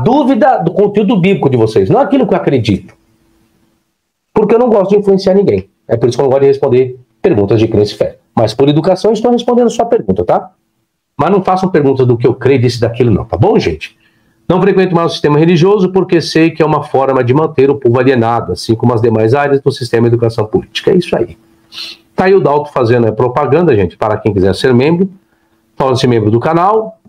dúvida do conteúdo bíblico de vocês, não aquilo que eu acredito. Porque eu não gosto de influenciar ninguém. É por isso que eu não gosto de responder perguntas de crença e fé. Mas por educação eu estou respondendo a sua pergunta, tá? Mas não façam perguntas do que eu creio, disso, daquilo não, tá bom, gente? Não frequento mais o sistema religioso porque sei que é uma forma de manter o povo alienado, assim como as demais áreas do sistema de educação política. É isso aí. Tá aí o Dalto fazendo propaganda, gente, para quem quiser ser membro. Torne-se membro do canal.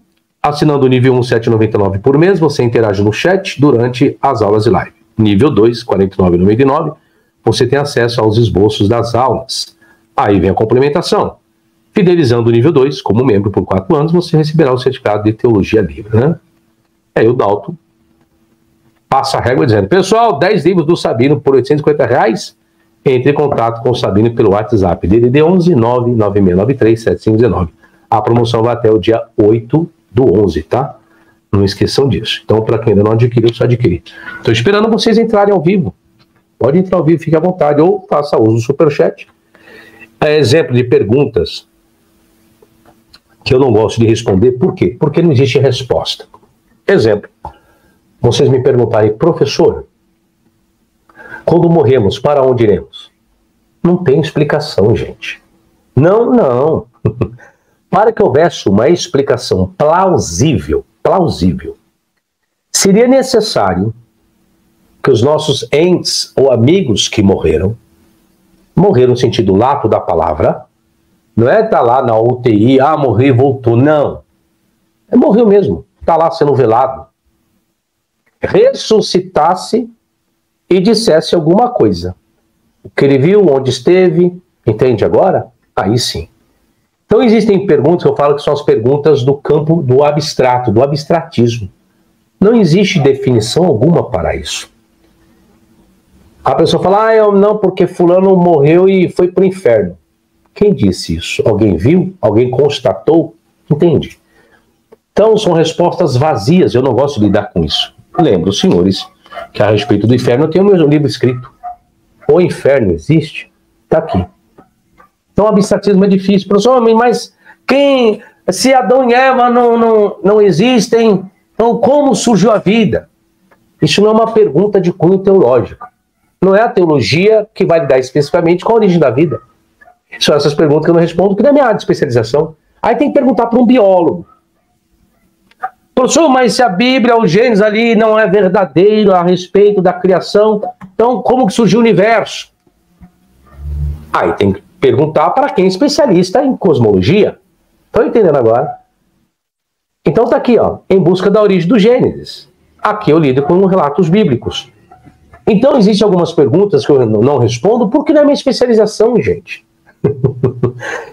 Assinando o nível 1, R$ 7,99 por mês, você interage no chat durante as aulas de live. Nível 2, R$ 49,99, você tem acesso aos esboços das aulas. Aí vem a complementação. Fidelizando o nível 2, como membro por 4 anos, você receberá o certificado de teologia livre, né? Aí o Dalton passa a régua dizendo, pessoal, 10 livros do Sabino por R$ 850, entre em contato com o Sabino pelo WhatsApp, DDD 11 99693 7519. A promoção vai até o dia 8/11, tá? Não esqueçam disso. Então, para quem ainda não adquiriu, precisa adquirir. Estou esperando vocês entrarem ao vivo. Pode entrar ao vivo, fique à vontade, ou faça uso do Superchat. Exemplo de perguntas que eu não gosto de responder. Por quê? Porque não existe resposta. Exemplo, vocês me perguntarem, professor, quando morremos, para onde iremos? Não tem explicação, gente. Não. Para que houvesse uma explicação plausível, seria necessário que os nossos entes ou amigos que morreram no sentido lato da palavra, não é estar lá na UTI, morreu e voltou, não. Morreu mesmo. Está lá sendo velado, ressuscitasse e dissesse alguma coisa. O que ele viu, onde esteve, Entende agora? Aí sim. Então existem perguntas que eu falo que são as perguntas do campo do abstrato, do abstratismo. Não existe definição alguma para isso. A pessoa fala, não, porque fulano morreu e foi para o inferno. Quem disse isso? Alguém viu? Alguém constatou? Entende? Então são respostas vazias, eu não gosto de lidar com isso. Lembro, senhores, que a respeito do inferno eu tenho meu livro escrito. O inferno existe? Está aqui. Então o abstratismo é difícil. Professor, mas se Adão e Eva não existem, então como surgiu a vida? Isso não é uma pergunta de cunho teológico. Não é a teologia que vai lidar especificamente com a origem da vida. São essas perguntas que eu não respondo, que não é minha área de especialização. Aí tem que perguntar para um biólogo. Professor, mas se a Bíblia, o Gênesis ali não é verdadeiro a respeito da criação, então como que surgiu o universo? Aí tem que perguntar para quem é especialista em cosmologia. Estão entendendo agora? Então está aqui, em busca da origem do Gênesis. Aqui eu lido com relatos bíblicos. Então existem algumas perguntas que eu não respondo porque não é minha especialização, gente.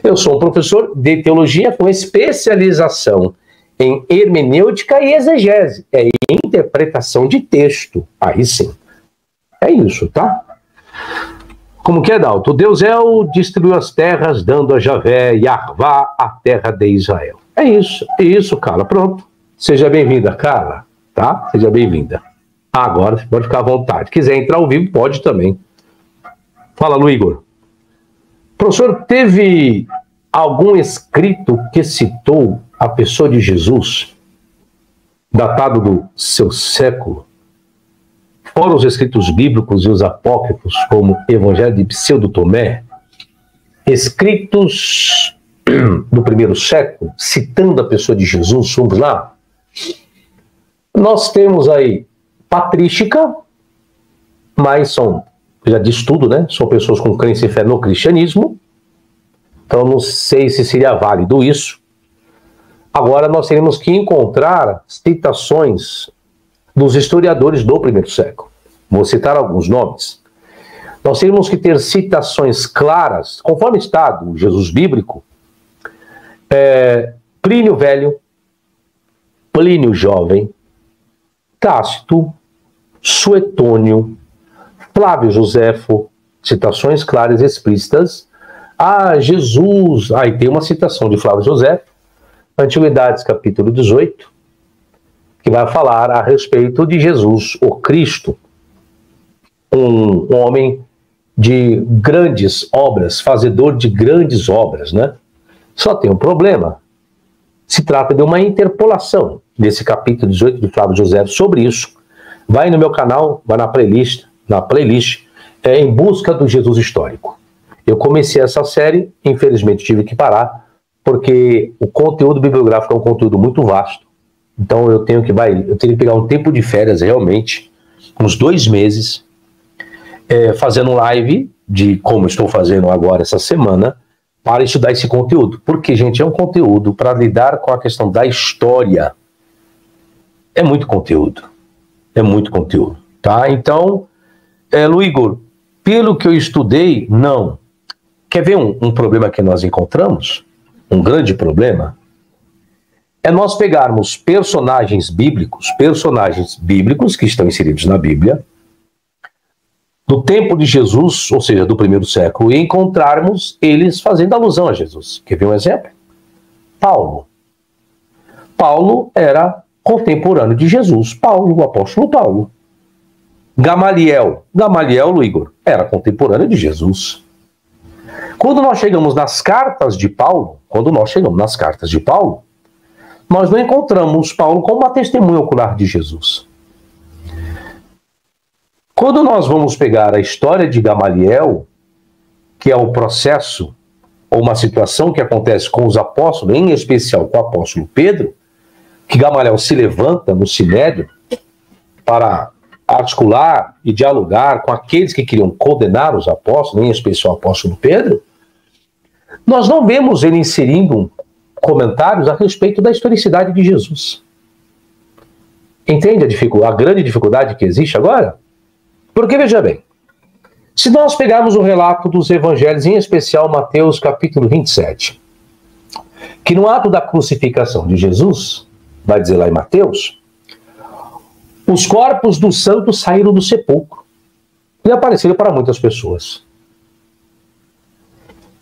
Eu sou um professor de teologia com especialização em hermenêutica e exegese. É interpretação de texto. Aí sim. É isso, tá? Como que é, Dalton? Deus distribuiu as terras, dando a Javé e Arvá a terra de Israel. É isso, Carla. Pronto. Seja bem-vinda, Carla. Tá? Seja bem-vinda. Agora você pode ficar à vontade. Quiser entrar ao vivo, pode também. Fala, Lu Igor. Professor, teve algum escrito que citou a pessoa de Jesus, datado do seu século? Fora os escritos bíblicos e os apócrifos, como Evangelho de Pseudo Tomé, escritos do primeiro século, citando a pessoa de Jesus, vamos lá. Nós temos aí patrística, mas já disse tudo, né? São pessoas com crença e fé no cristianismo. Então não sei se seria válido isso. Agora nós teremos que encontrar citações dos historiadores do primeiro século. Vou citar alguns nomes. Nós teremos que ter citações claras, conforme está do Jesus bíblico, Plínio Velho, Plínio Jovem, Tácito, Suetônio, Flávio Joséfo, citações claras e explícitas. Jesus, aí tem uma citação de Flávio Joséfo, Antiguidades, capítulo 18, que vai falar a respeito de Jesus, o Cristo, um homem de grandes obras, fazedor de grandes obras, né? Só tem um problema. Se trata de uma interpolação desse capítulo 18 de Flávio Joséfo sobre isso. Vai no meu canal, vai na playlist, Em Busca do Jesus Histórico. Eu comecei essa série, infelizmente tive que parar, porque o conteúdo bibliográfico é um conteúdo muito vasto. Então eu tenho que pegar um tempo de férias realmente, uns 2 meses, fazendo live, de como estou fazendo agora essa semana, para estudar esse conteúdo. Porque, gente, é um conteúdo para lidar com a questão da história. É muito conteúdo. Tá? Então, Lu Igor, pelo que eu estudei, não. Quer ver um problema que nós encontramos? Um grande problema? É nós pegarmos personagens bíblicos que estão inseridos na Bíblia, do tempo de Jesus, ou seja, do primeiro século, e encontrarmos eles fazendo alusão a Jesus. Quer ver um exemplo? Paulo. Paulo era contemporâneo de Jesus. O apóstolo Paulo. Gamaliel, Lu Igor, era contemporâneo de Jesus. Quando nós chegamos nas cartas de Paulo, nós não encontramos Paulo como uma testemunha ocular de Jesus. Quando nós vamos pegar a história de Gamaliel, que é o processo, ou uma situação que acontece com os apóstolos, em especial com o apóstolo Pedro, que Gamaliel se levanta no Sinédrio para articular e dialogar com aqueles que queriam condenar os apóstolos, em especial o apóstolo Pedro, nós não vemos ele inserindo comentários a respeito da historicidade de Jesus. Entende a grande dificuldade que existe agora? Porque, veja bem, Se nós pegarmos o relato dos evangelhos, em especial Mateus capítulo 27, que no ato da crucificação de Jesus, vai dizer lá em Mateus, os corpos dos santos saíram do sepulcro e apareceram para muitas pessoas.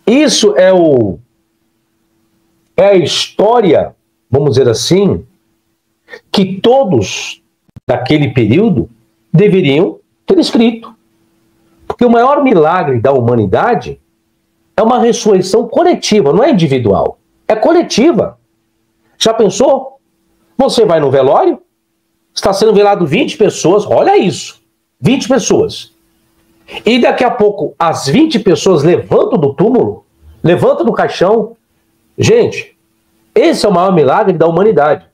Isso é a história, vamos dizer assim, que todos daquele período deveriam ter escrito. Porque o maior milagre da humanidade é uma ressurreição coletiva, não é individual, é coletiva. Já pensou? Você vai no velório, está sendo velado 20 pessoas, olha isso, 20 pessoas. E daqui a pouco as 20 pessoas levantam do túmulo, levantam do caixão. Gente, esse é o maior milagre da humanidade.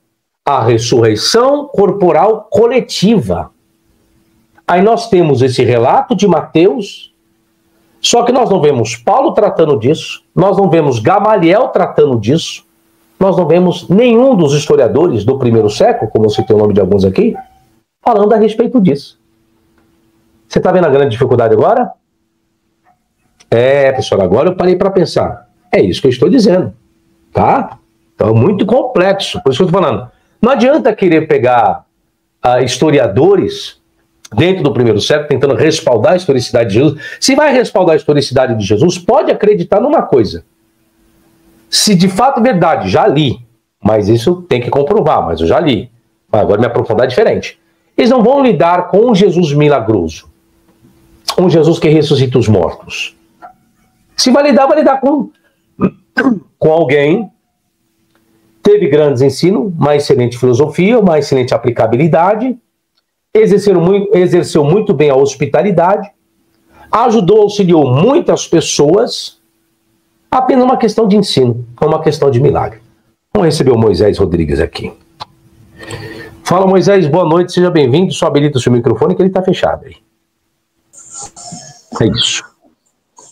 A ressurreição corporal coletiva. Aí nós temos esse relato de Mateus, só que nós não vemos Paulo tratando disso, nós não vemos Gamaliel tratando disso, nós não vemos nenhum dos historiadores do primeiro século, como eu citei o nome de alguns aqui, falando a respeito disso. Você está vendo a grande dificuldade agora? Pessoal, agora eu parei para pensar. É isso que eu estou dizendo, tá? Então é muito complexo, por isso que eu estou falando. Não adianta querer pegar historiadores dentro do primeiro século, tentando respaldar a historicidade de Jesus. Se vai respaldar a historicidade de Jesus, pode acreditar numa coisa. Se de fato é verdade, já li, mas isso tem que comprovar, mas eu já li. Agora me aprofundar diferente. Eles não vão lidar com um Jesus milagroso, um Jesus que ressuscita os mortos. Se vai lidar com alguém que teve grandes ensinos, uma excelente filosofia, uma excelente aplicabilidade, exerceu muito bem a hospitalidade, ajudou, auxiliou muitas pessoas, apenas uma questão de ensino, uma questão de milagre. Vamos receber o Moisés Rodrigues aqui. Fala, Moisés, boa noite, seja bem-vindo, só habilita o seu microfone que ele está fechado aí. É isso.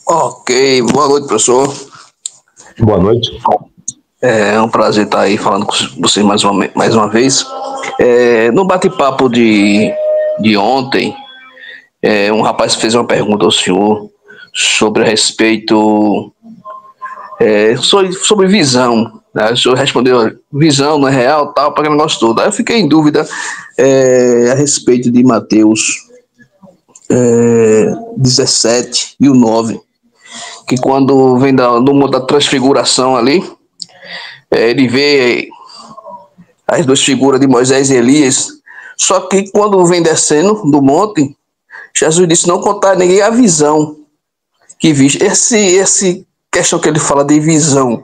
Ok, boa noite, professor. Boa noite. É um prazer estar aí falando com vocês mais uma vez. No bate-papo de ontem, um rapaz fez uma pergunta ao senhor sobre a respeito sobre visão. Né? O senhor respondeu, visão não é real, tal, para aquele negócio todo. Aí eu fiquei em dúvida a respeito de Mateus 17 e o 9, que quando vem no mundo da transfiguração ali, ele vê as duas figuras de Moisés e Elias, só que quando vem descendo do monte, Jesus disse não contar a ninguém a visão que viste. Esse questão que ele fala de visão,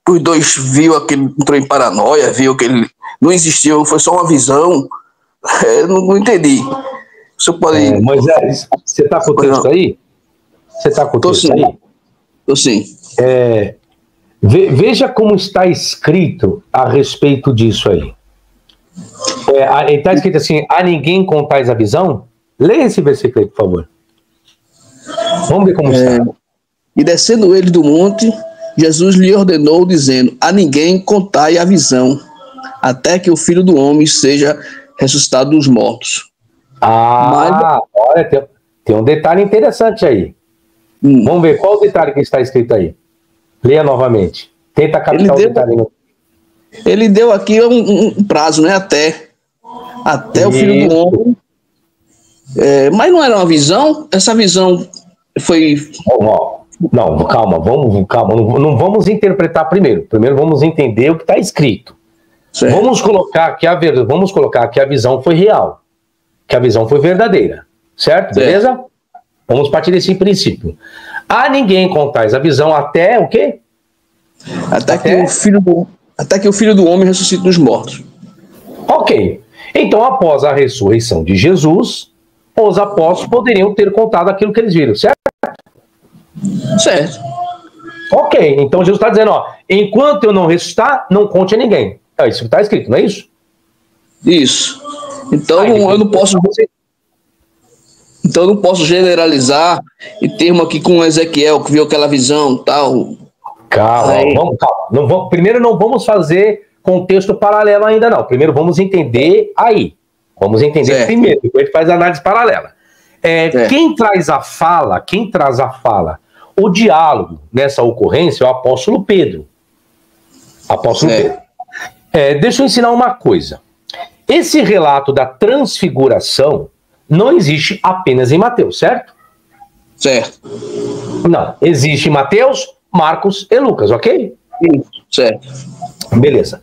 os dois viu aquele, entrou em paranoia, viu que ele não existiu, foi só uma visão, não entendi. Você pode... Moisés, você está com o texto aí? Você está com o texto aí? Estou sim. Veja como está escrito a respeito disso aí. Está escrito assim, a ninguém contais a visão? Leia esse versículo aí, por favor. Vamos ver como está. E descendo ele do monte, Jesus lhe ordenou, dizendo, a ninguém contai a visão, até que o Filho do Homem seja ressuscitado dos mortos. Olha, tem um detalhe interessante aí. Vamos ver qual o detalhe que está escrito aí. Leia novamente. Tenta captar o detalhe. Ele deu aqui um prazo, né? Até o Filho do Homem. Mas não era uma visão? Essa visão foi... Não, calma. Não vamos interpretar primeiro. Primeiro vamos entender o que está escrito. Certo. Vamos colocar que a visão foi real. Que a visão foi verdadeira. Certo? Beleza? Vamos partir desse princípio. A ninguém contais a visão até o quê? Até que o Filho do Homem ressuscite dos mortos. Ok. Então, após a ressurreição de Jesus, os apóstolos poderiam ter contado aquilo que eles viram, certo? Certo. Ok. Então, Jesus está dizendo, enquanto eu não ressuscitar, não conte a ninguém. É isso que está escrito, não é isso? Isso. Então, eu não posso... Então eu não posso generalizar e termo aqui com Ezequiel, que viu aquela visão e tal. Calma. Primeiro não vamos fazer contexto paralelo ainda não. Primeiro vamos entender aí. Vamos entender primeiro, depois a gente faz a análise paralela. Quem traz a fala, o diálogo nessa ocorrência é o apóstolo Pedro. Pedro. Deixa eu ensinar uma coisa. Esse relato da transfiguração não existe apenas em Mateus, certo? Certo. Não, existe em Mateus, Marcos e Lucas, ok? Certo. Beleza.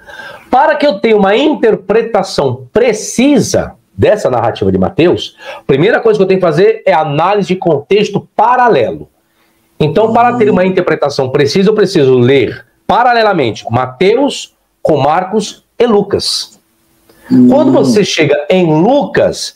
Para que eu tenha uma interpretação precisa dessa narrativa de Mateus, a primeira coisa que eu tenho que fazer é análise de contexto paralelo. Então, para ter uma interpretação precisa, eu preciso ler paralelamente Mateus com Marcos e Lucas. Quando você chega em Lucas,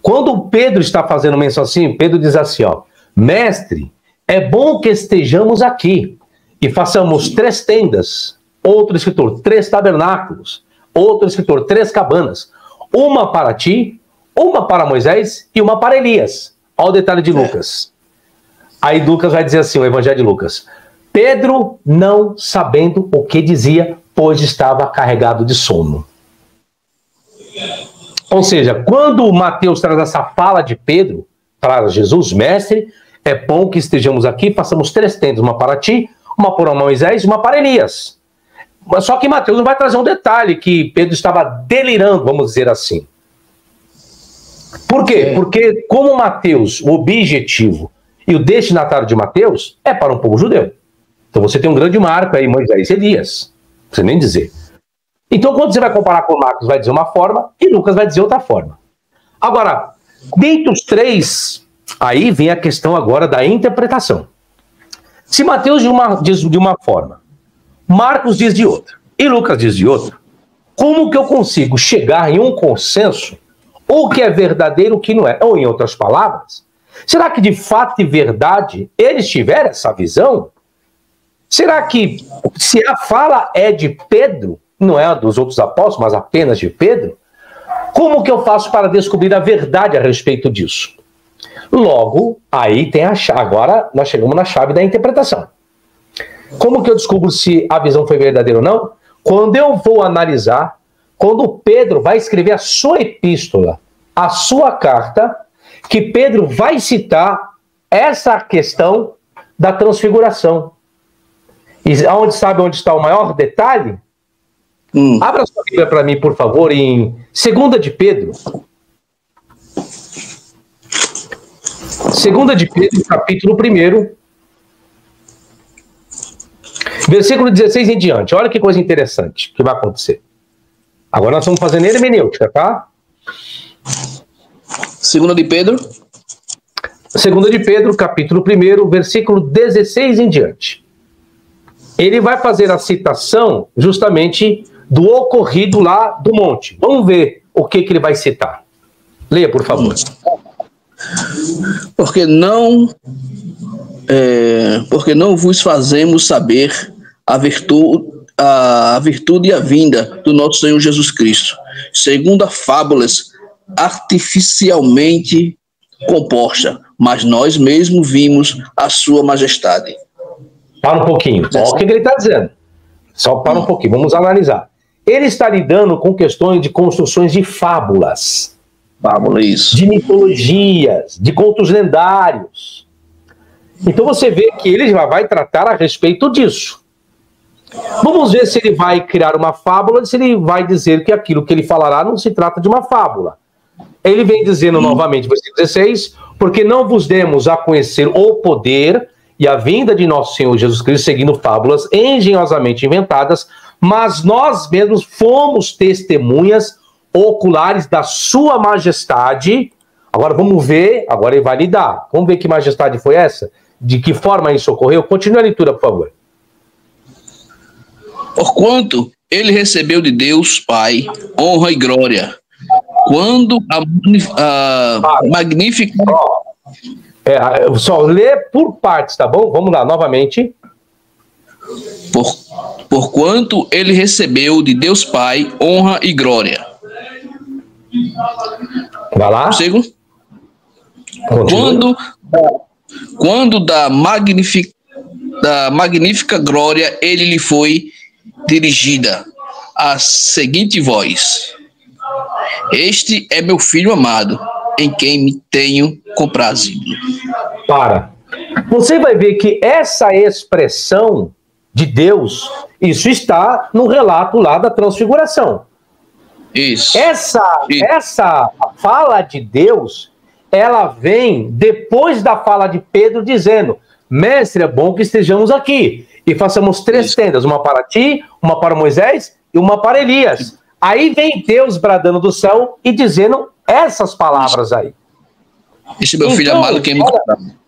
quando Pedro está fazendo menção assim, Pedro diz assim, ó, mestre, é bom que estejamos aqui e façamos 3 tendas, outro escritor, 3 tabernáculos, outro escritor, 3 cabanas, uma para ti, uma para Moisés e uma para Elias. Olha o detalhe de Lucas. Aí Lucas vai dizer assim, o Evangelho de Lucas, Pedro não sabendo o que dizia, pois estava carregado de sono. Ou seja, quando Mateus traz essa fala de Pedro para Jesus, mestre, é bom que estejamos aqui, façamos 3 tendas, uma para ti, uma para Moisés e uma para Elias. Só que Mateus não vai trazer um detalhe, que Pedro estava delirando, vamos dizer assim. Por quê? Porque como Mateus, o objetivo e o destinatário de Mateus é para um povo judeu. Então você tem um grande marco aí, Moisés e Elias. Não precisa nem dizer. Então quando você vai comparar com Marcos, vai dizer uma forma e Lucas vai dizer outra forma. Agora, dentre os 3, aí vem a questão agora da interpretação. Se Mateus diz de uma forma, Marcos diz de outra e Lucas diz de outra, como que eu consigo chegar em um consenso o que é verdadeiro, o que não é? Ou em outras palavras, será que de fato e verdade eles tiveram essa visão? Será que se a fala é de Pedro, não é dos outros apóstolos, mas apenas de Pedro, como que eu faço para descobrir a verdade a respeito disso? Logo, aí tem a chave. Agora nós chegamos na chave da interpretação. Como que eu descubro se a visão foi verdadeira ou não? Quando eu vou analisar, quando Pedro vai escrever a sua epístola, a sua carta, que Pedro vai citar essa questão da transfiguração. E sabe onde está o maior detalhe? Abra sua Bíblia para mim, por favor, em 2 de Pedro. 2 de Pedro, capítulo 1, versículo 16 em diante. Olha que coisa interessante que vai acontecer. Agora nós estamos fazendo hermenêutica, tá? 2 de Pedro. 2 de Pedro, capítulo 1, versículo 16 em diante. Ele vai fazer a citação justamente do ocorrido lá do monte. Vamos ver o que ele vai citar. Leia, por favor. Porque não vos fazemos saber a virtude e a vinda do nosso Senhor Jesus Cristo, segundo a fábulas artificialmente composta, mas nós mesmos vimos a sua majestade. Para um pouquinho. Olha o que ele está dizendo. Só para um pouquinho. Vamos analisar. Ele está lidando com questões de construções de fábulas. Fábula, isso. De mitologias, de contos lendários. Então você vê que ele já vai tratar a respeito disso. Vamos ver se ele vai criar uma fábula, se ele vai dizer que aquilo que ele falará não se trata de uma fábula. Ele vem dizendo novamente, versículo 16, porque não vos demos a conhecer o poder e a vinda de nosso Senhor Jesus Cristo seguindo fábulas engenhosamente inventadas, mas nós mesmos fomos testemunhas oculares da sua majestade. Agora vamos ver, agora ele vai lidar. Vamos ver que majestade foi essa? De que forma isso ocorreu? Continue a leitura, por favor. Porquanto ele recebeu de Deus Pai honra e glória, quando a magnífica... Só lê por partes, tá bom? Vamos lá, novamente. Porquanto ele recebeu de Deus Pai honra e glória. Vai lá. Consigo? Quando da magnífica glória ele lhe foi dirigida a seguinte voz: Este é meu filho amado, em quem me tenho comprazido. Para. Você vai ver que essa expressão de Deus, isso está no relato lá da transfiguração. Isso. Essa fala de Deus, ela vem depois da fala de Pedro dizendo: mestre, é bom que estejamos aqui e façamos 3 tendas, uma para ti, uma para Moisés e uma para Elias. Aí vem Deus bradando do céu e dizendo essas palavras aí. Esse meu filho amado que é muito bravo.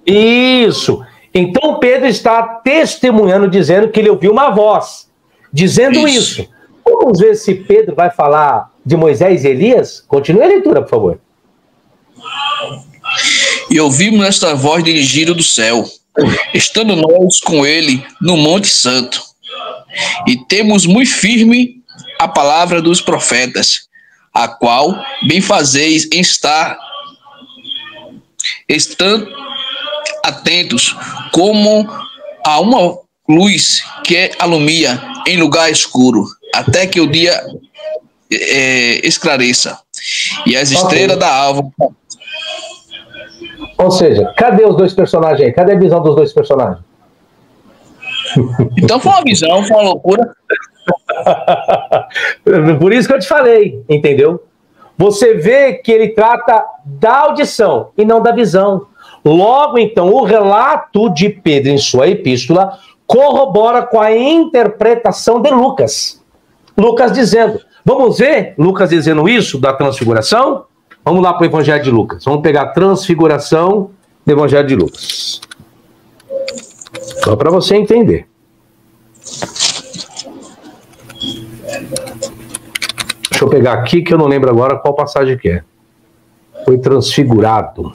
Isso. Então Pedro está testemunhando, dizendo que ele ouviu uma voz dizendo isso. Vamos ver se Pedro vai falar de Moisés e Elias? Continue a leitura, por favor. E ouvimos esta voz dirigida do céu, estando nós com ele no Monte Santo. E temos muito firme a palavra dos profetas, a qual bem fazeis em estando atentos, como a uma luz que alumia em lugar escuro, até que o dia esclareça, e as estrelas da alva. Ou seja, cadê os 2 personagens aí? Cadê a visão dos 2 personagens? Então foi uma visão, foi uma loucura. Por isso que eu te falei, entendeu? Você vê que ele trata da audição e não da visão. Logo, então, o relato de Pedro em sua epístola corrobora com a interpretação de Lucas. Lucas dizendo, vamos ver Lucas dizendo isso da transfiguração? Vamos lá para o Evangelho de Lucas. Vamos pegar a transfiguração do Evangelho de Lucas. Só para você entender. Deixa eu pegar aqui que eu não lembro agora qual passagem que é. Foi transfigurado.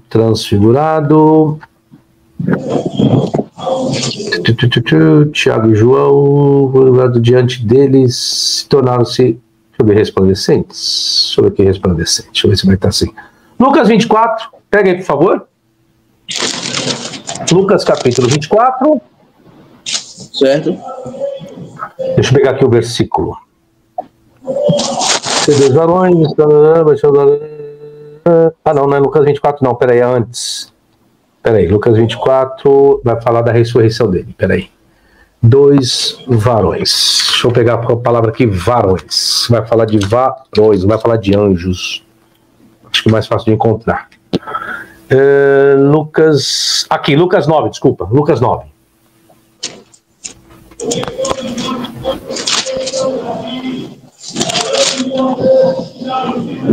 Transfigurado. Tiago e João, diante deles, tornaram-se, deixa eu ver, resplandecentes. Deixa eu ver aqui, resplandecente. Deixa eu ver se vai estar assim. Lucas 24, pega aí, por favor. Lucas capítulo 24. Certo. Deixa eu pegar aqui o versículo. Dois varões. Ah, não é Lucas 24, não, peraí, é antes. Peraí, Lucas 24 vai falar da ressurreição dele, peraí. 2 varões. Deixa eu pegar a palavra aqui, varões. Vai falar de varões, não vai falar de anjos. Acho que é mais fácil de encontrar. Lucas. Aqui, Lucas 9, desculpa. Lucas 9.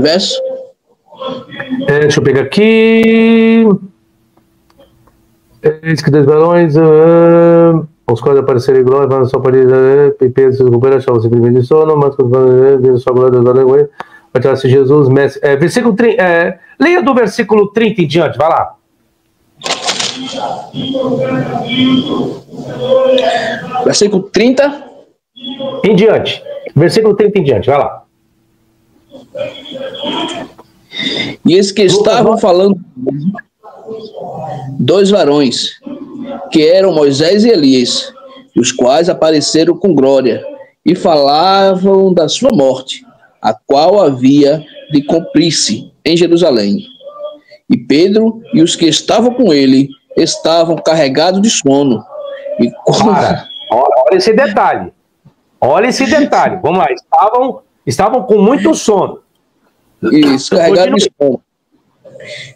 Verso. Deixa eu pegar aqui. Eis que 2 varões, os quais apareceram em glória, vão só para Pedro se recupera, achava-se primeiro de sono, mas quando viram sua glória, dos varões, achava-se Jesus, mestre. Versículo 30, leia do versículo 30 em diante, vai lá. Versículo 30 em diante. Versículo 30 em diante, vai lá. E eles que estavam falando, 2 varões, que eram Moisés e Elias, os quais apareceram com glória e falavam da sua morte, a qual havia de cumprir-se em Jerusalém. E Pedro e os que estavam com ele estavam carregados de sono. E olha esse detalhe. Olha esse detalhe. Vamos lá. Estavam com muito sono. Isso, carregados de sono.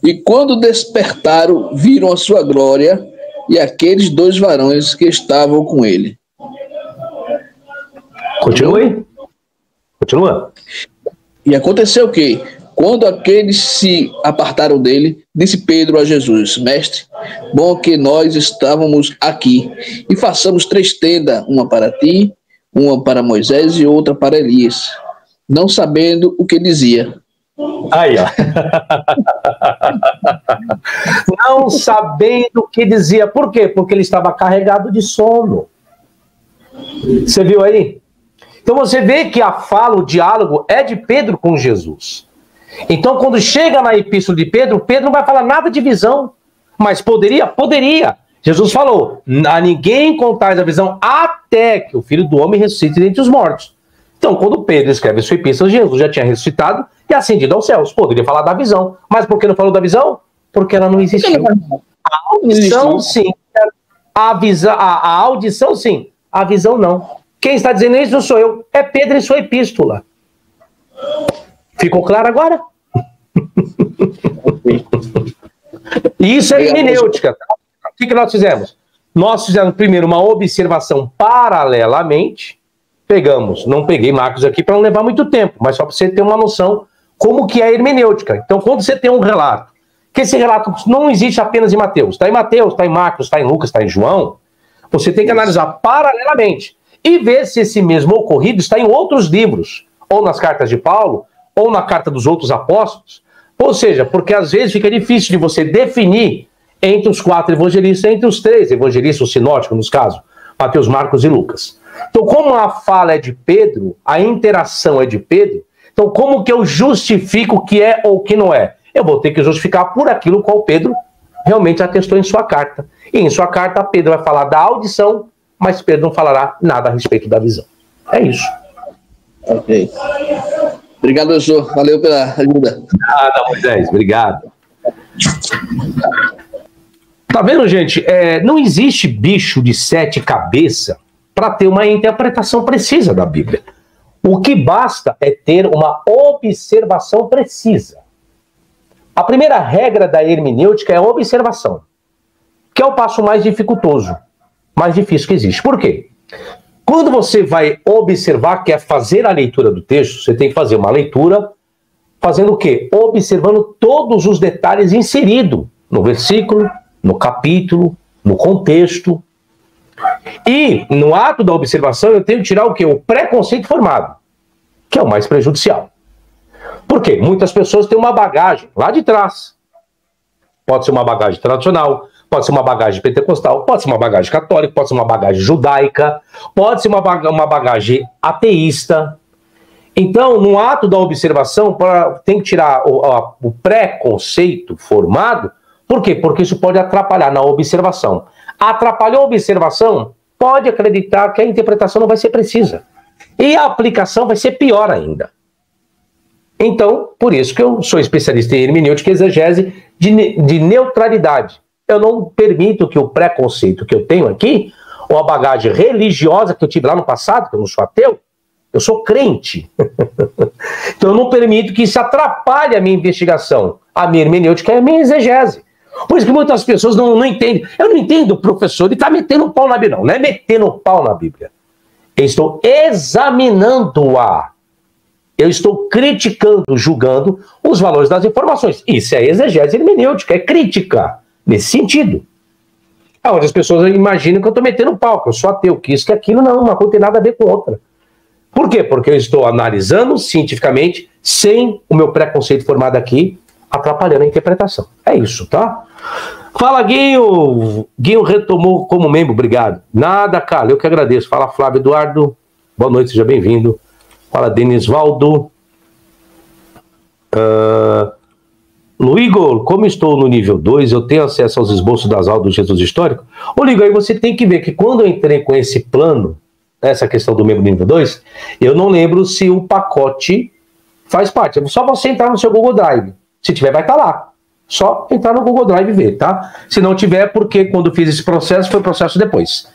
E quando despertaram, viram a sua glória e aqueles 2 varões que estavam com ele. Continue. Continua. E aconteceu o quê? Quando aqueles se apartaram dele, disse Pedro a Jesus: Mestre, bom que nós estávamos aqui e façamos 3 tendas, uma para ti, uma para Moisés e outra para Elias, não sabendo o que dizia. Aí, ó. Não sabendo o que dizia. Por quê? Porque ele estava carregado de sono. Você viu aí? Então você vê que a fala, o diálogo é de Pedro com Jesus. Então quando chega na epístola de Pedro, Pedro não vai falar nada de visão. Mas poderia? Poderia. Jesus falou, a ninguém contais a visão até que o Filho do Homem ressuscite dentre os mortos. Então, quando Pedro escreve sua epístola, Jesus já tinha ressuscitado e ascendido aos céus. Poderia falar da visão. Mas por que não falou da visão? Porque ela não existiu. A audição, sim. A audição, sim. A visão, não. Quem está dizendo isso não sou eu. É Pedro em sua epístola. Ficou claro agora? E isso é hermenêutica. O que nós fizemos? Nós fizemos primeiro uma observação paralelamente. Pegamos, não peguei Marcos aqui para não levar muito tempo, mas só para você ter uma noção como que é hermenêutica. Então, quando você tem um relato, que esse relato não existe apenas em Mateus, está em Mateus, está em Marcos, está em Lucas, está em João, você tem que analisar paralelamente e ver se esse mesmo ocorrido está em outros livros, ou nas cartas de Paulo, ou na carta dos outros apóstolos. Ou seja, porque às vezes fica difícil de você definir entre os 4 evangelistas, entre os 3 evangelistas sinóticos, nos casos, Mateus, Marcos e Lucas. Então, como a fala é de Pedro, a interação é de Pedro, então como que eu justifico o que é ou o que não é? Eu vou ter que justificar por aquilo qual Pedro realmente atestou em sua carta. E em sua carta, Pedro vai falar da audição, mas Pedro não falará nada a respeito da visão. É isso. Ok. Obrigado, professor. Valeu pela ajuda. Nada, Moisés. Obrigado. Tá vendo, gente? Não existe bicho de 7 cabeças para ter uma interpretação precisa da Bíblia. O que basta é ter uma observação precisa. A primeira regra da hermenêutica é a observação, que é o passo mais dificultoso, mais difícil que existe. Por quê? Quando você vai observar, quer fazer a leitura do texto, você tem que fazer uma leitura fazendo o quê? Observando todos os detalhes inseridos no versículo, no capítulo, no contexto. E, no ato da observação, eu tenho que tirar o quê? O preconceito formado, que é o mais prejudicial. Por quê? Muitas pessoas têm uma bagagem lá de trás. Pode ser uma bagagem tradicional, pode ser uma bagagem pentecostal, pode ser uma bagagem católica, pode ser uma bagagem judaica, pode ser uma bagagem ateísta. Então, no ato da observação, tem que tirar o preconceito formado. Por quê? Porque isso pode atrapalhar na observação. Atrapalhou a observação, pode acreditar que a interpretação não vai ser precisa. E a aplicação vai ser pior ainda. Então, por isso que eu sou especialista em hermenêutica e exegese de neutralidade. Eu não permito que o preconceito que eu tenho aqui, ou a bagagem religiosa que eu tive lá no passado, que eu não sou ateu, eu sou crente. Então eu não permito que isso atrapalhe a minha investigação. A minha hermenêutica é a minha exegese. Por isso que muitas pessoas não entendem. Eu não entendo o professor, ele está metendo o pau na Bíblia. Não é metendo o pau na Bíblia. Eu estou examinando-a. Eu estou criticando, julgando os valores das informações. Isso é exegese hermenêutica, é crítica, nesse sentido. Onde as pessoas imaginam que eu estou metendo o pau, que eu sou ateu, que isso, que aquilo, não, uma coisa tem nada a ver com outra. Por quê? Porque eu estou analisando cientificamente, sem o meu preconceito formado aqui, atrapalhando a interpretação. É isso, tá? Fala, Guinho. Guinho retomou como membro, obrigado. Nada, cara, eu que agradeço. Fala, Flávio Eduardo. Boa noite, seja bem-vindo. Fala, Denisvaldo. Luigo, como estou no nível 2, eu tenho acesso aos esboços das aulas do Jesus Histórico? Ô, Luigo, aí você tem que ver que quando eu entrei com esse plano, essa questão do membro nível 2, eu não lembro se o pacote faz parte. É só você entrar no seu Google Drive. Se tiver, vai estar lá. Só entrar no Google Drive e ver, tá? Se não tiver, porque quando eu fiz esse processo, foi processo depois.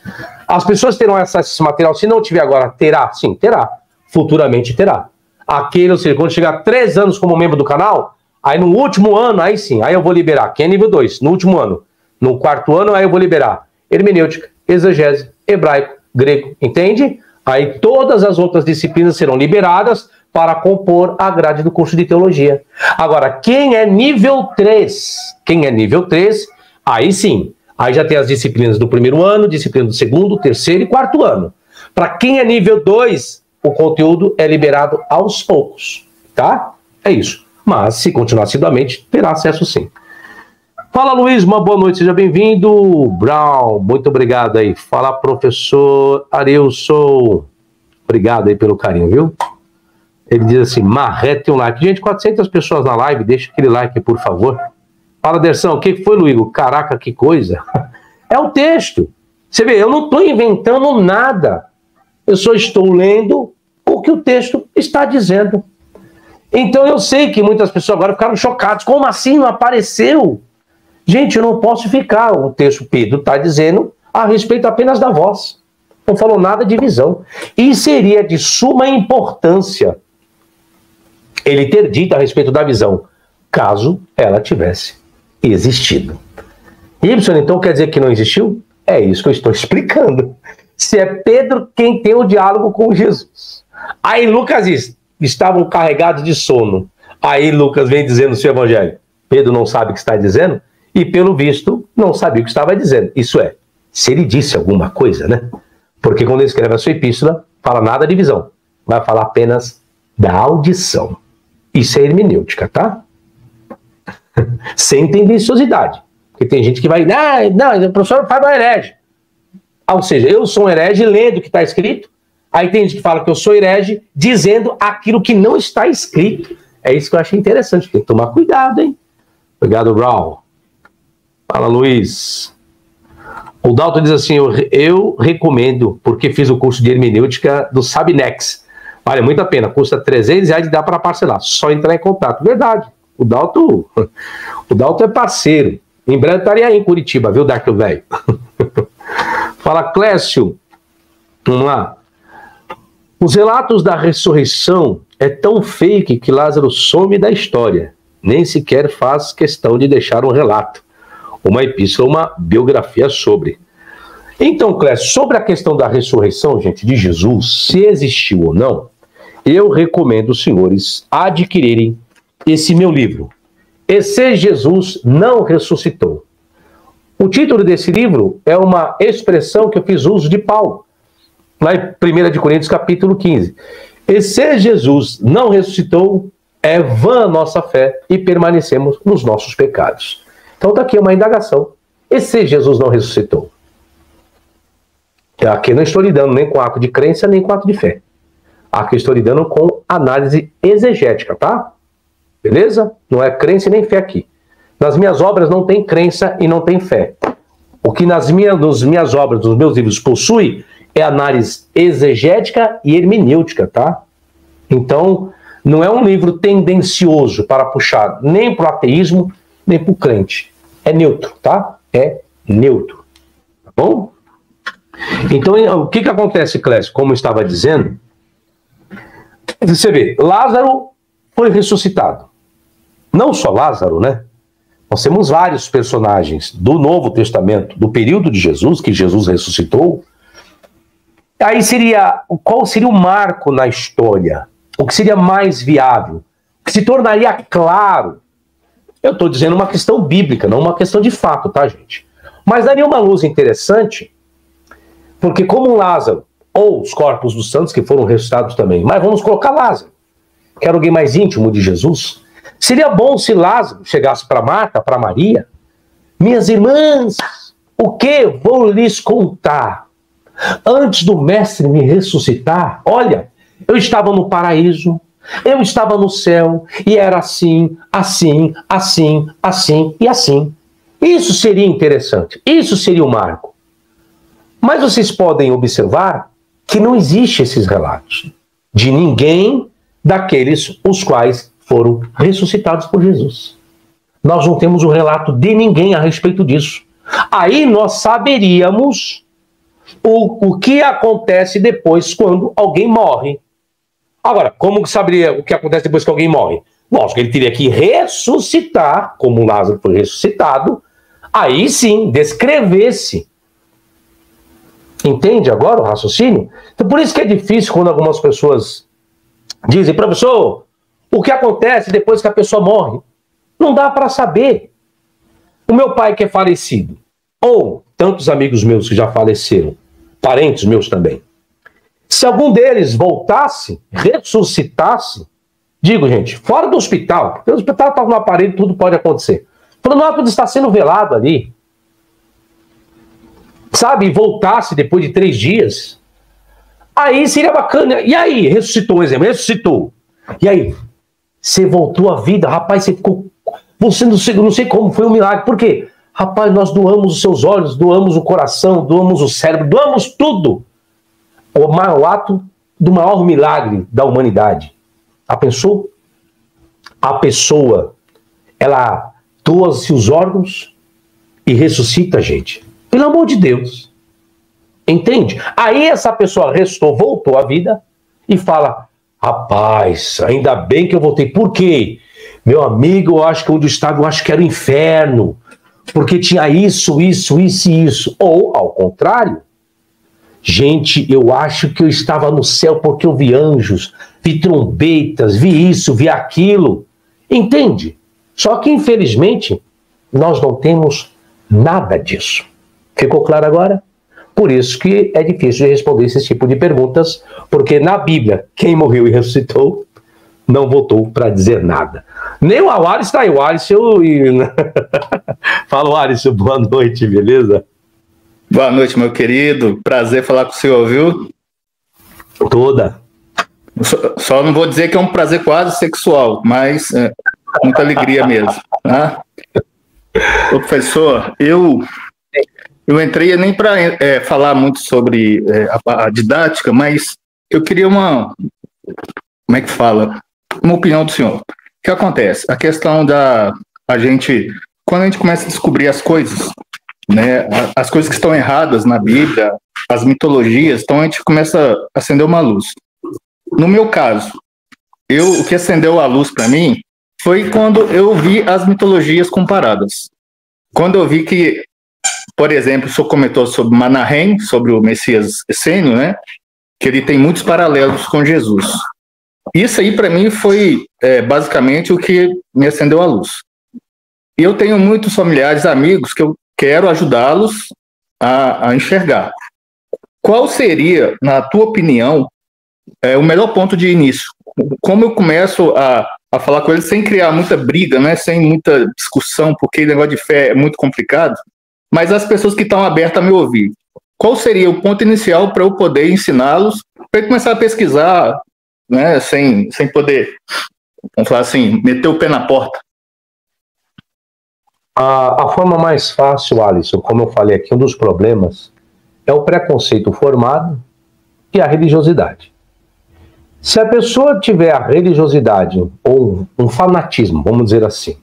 As pessoas terão acesso a esse material. Se não tiver agora, terá? Sim, terá. Futuramente terá. Aquele, ou seja, quando chegar 3 anos como membro do canal, aí no último ano, aí sim, aí eu vou liberar. Quem é nível 2? No último ano. No 4º ano, aí eu vou liberar hermenêutica, exegese, hebraico, grego, entende? Aí todas as outras disciplinas serão liberadas para compor a grade do curso de teologia. Agora, quem é nível 3? Quem é nível 3, aí sim. Aí já tem as disciplinas do 1º ano, disciplina do 2º, 3º e 4º ano. Para quem é nível 2, o conteúdo é liberado aos poucos, tá? É isso. Mas, se continuar assiduamente, terá acesso sim. Fala, Luiz, uma boa noite, seja bem-vindo. Brown, muito obrigado aí. Fala, professor Arilson. Obrigado aí pelo carinho, viu? Ele diz assim, marrete um like. Gente, 400 pessoas na live, deixa aquele like, por favor. Fala, Derção, o que foi, Luiz? Caraca, que coisa. É o texto. Você vê, eu não estou inventando nada. Eu só estou lendo o que o texto está dizendo. Então eu sei que muitas pessoas agora ficaram chocadas. Como assim não apareceu? Gente, eu não posso ficar. O texto Pedro está dizendo a respeito apenas da voz. Não falou nada de visão. E seria de suma importância ele ter dito a respeito da visão, caso ela tivesse existido. Y, então, quer dizer que não existiu? É isso que eu estou explicando. Se é Pedro quem tem o diálogo com Jesus. Aí Lucas diz, estavam carregados de sono. Aí Lucas vem dizendo no seu evangelho, Pedro não sabe o que está dizendo, e pelo visto, não sabia o que estava dizendo. Isso é, se ele disse alguma coisa, né? Porque quando ele escreve a sua epístola, fala nada de visão. Vai falar apenas da audição. Isso é hermenêutica, tá? Sem tendenciosidade. Porque tem gente que vai, não, o professor Fábio é herege. Ou seja, eu sou um herege lendo o que está escrito. Aí tem gente que fala que eu sou herege dizendo aquilo que não está escrito. É isso que eu achei interessante. Tem que tomar cuidado, hein? Obrigado, Raul. Fala, Luiz. O Dalton diz assim, eu recomendo, porque fiz o curso de hermenêutica do Sabinex. Vale muito a pena, custa R$300 e dá para parcelar. Só entrar em contato. Verdade. O Dalton é parceiro. Em breve estaria aí em Curitiba, viu, Darto Velho? Fala, Clécio. Vamos lá. Os relatos da ressurreição é tão fake que Lázaro some da história. Nem sequer faz questão de deixar um relato, uma epístola, uma biografia sobre. Então, Clécio, sobre a questão da ressurreição, gente, de Jesus, se existiu ou não, eu recomendo os senhores adquirirem esse meu livro. E se Jesus não ressuscitou? O título desse livro é uma expressão que eu fiz uso de Paulo, lá em 1 Coríntios capítulo 15. E se Jesus não ressuscitou, é vã a nossa fé e permanecemos nos nossos pecados. Então está aqui uma indagação. E se Jesus não ressuscitou? Aqui eu não estou lidando nem com ato de crença, nem com ato de fé. Aqui eu estou lidando com análise exegética, tá? Beleza? Não é crença nem fé aqui. Nas minhas obras não tem crença e não tem fé. O que nas minhas obras, nos meus livros, possui é análise exegética e hermenêutica, tá? Então, não é um livro tendencioso para puxar nem para o ateísmo, nem para o crente. É neutro, tá? É neutro. Tá bom? Então, o que acontece, Clécio? Como eu estava dizendo, você vê, Lázaro foi ressuscitado. Não só Lázaro, né? Nós temos vários personagens do Novo Testamento, do período de Jesus, que Jesus ressuscitou. Aí qual seria o marco na história? O que seria mais viável? O que se tornaria claro? Eu estou dizendo uma questão bíblica, não uma questão de fato, tá, gente? Mas daria uma luz interessante, porque como Lázaro, ou os corpos dos santos que foram ressuscitados também, mas vamos colocar Lázaro, que era alguém mais íntimo de Jesus. Seria bom se Lázaro chegasse para Marta, para Maria, minhas irmãs, o que vou lhes contar? Antes do mestre me ressuscitar, olha, eu estava no paraíso, eu estava no céu, e era assim, assim, assim, assim e assim. Isso seria interessante, isso seria o marco. Mas vocês podem observar que não existem esses relatos de ninguém daqueles os quais foram ressuscitados por Jesus. Nós não temos o relato de ninguém a respeito disso. Aí nós saberíamos o que acontece depois quando alguém morre. Agora, como que saberia o que acontece depois que alguém morre? Lógico, ele teria que ressuscitar, como Lázaro foi ressuscitado, aí sim, descrever-se. Entende agora o raciocínio? Então, por isso que é difícil quando algumas pessoas dizem, professor, o que acontece depois que a pessoa morre? Não dá para saber. O meu pai que é falecido, ou tantos amigos meus que já faleceram, parentes meus também, se algum deles voltasse, ressuscitasse, digo, gente, fora do hospital, porque o hospital está no aparelho, tudo pode acontecer. Quando não pode estar sendo velado ali, sabe, voltasse depois de 3 dias, aí seria bacana. E aí, ressuscitou, exemplo, ressuscitou. E aí, você voltou à vida, rapaz, você ficou, você não sei como, foi um milagre. Por quê? Rapaz, nós doamos os seus olhos, doamos o coração, doamos o cérebro, doamos tudo. O mau ato do maior milagre da humanidade. Já pensou? A pessoa, ela doa-se os órgãos e ressuscita a gente. Pelo amor de Deus. Entende? Aí essa pessoa restou, voltou à vida e fala, rapaz, ainda bem que eu voltei. Por quê? Meu amigo, eu acho que onde eu estava, eu acho que era o inferno. Porque tinha isso, isso, isso e isso. Ou, ao contrário, gente, eu acho que eu estava no céu porque eu vi anjos, vi trombetas, vi isso, vi aquilo. Entende? Só que, infelizmente, nós não temos nada disso. Ficou claro agora? Por isso que é difícil de responder esse tipo de perguntas, porque na Bíblia, quem morreu e ressuscitou não voltou para dizer nada. Nem o Alisson está aí, o Alisson... Fala, Alisson, boa noite, beleza? Boa noite, meu querido. Prazer falar com o senhor, viu? Toda. Só não vou dizer que é um prazer quase sexual, mas muita alegria mesmo. Tá? Ô, professor, eu entrei nem para falar muito sobre a didática, mas eu queria uma opinião do senhor. O que acontece? A questão quando a gente começa a descobrir as coisas, né, as coisas que estão erradas na Bíblia, as mitologias, então a gente começa a acender uma luz. No meu caso, o que acendeu a luz para mim foi quando eu vi as mitologias comparadas. Quando eu vi que, por exemplo, o senhor comentou sobre Manahem, sobre o Messias essênio, né, que ele tem muitos paralelos com Jesus. Isso aí, para mim, foi basicamente o que me acendeu a luz. E eu tenho muitos familiares, amigos, que eu quero ajudá-los a enxergar. Qual seria, na tua opinião, o melhor ponto de início? Como eu começo a falar com eles sem criar muita briga, né, sem muita discussão, porque o negócio de fé é muito complicado, mas as pessoas que estão abertas a me ouvir. Qual seria o ponto inicial para eu poder ensiná-los, para eu começar a pesquisar, né, sem poder, vamos falar assim, meter o pé na porta? A forma mais fácil, Alisson, como eu falei aqui, um dos problemas é o preconceito formado e a religiosidade. Se a pessoa tiver a religiosidade ou um fanatismo, vamos dizer assim,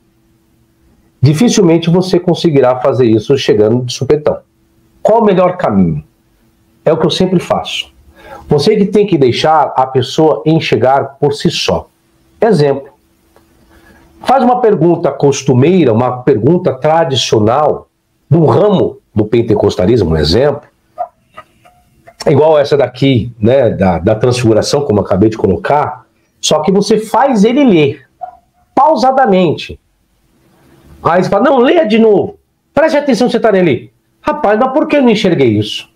dificilmente você conseguirá fazer isso chegando de supetão. Qual o melhor caminho? É o que eu sempre faço. Você que tem que deixar a pessoa enxergar por si só. Exemplo. Faz uma pergunta costumeira, uma pergunta tradicional do ramo do pentecostalismo, um exemplo. Igual essa daqui, né, da transfiguração, como eu acabei de colocar, só que você faz ele ler, pausadamente. Aí você fala, não, leia de novo. Preste atenção se você está ali. Rapaz, mas por que eu não enxerguei isso?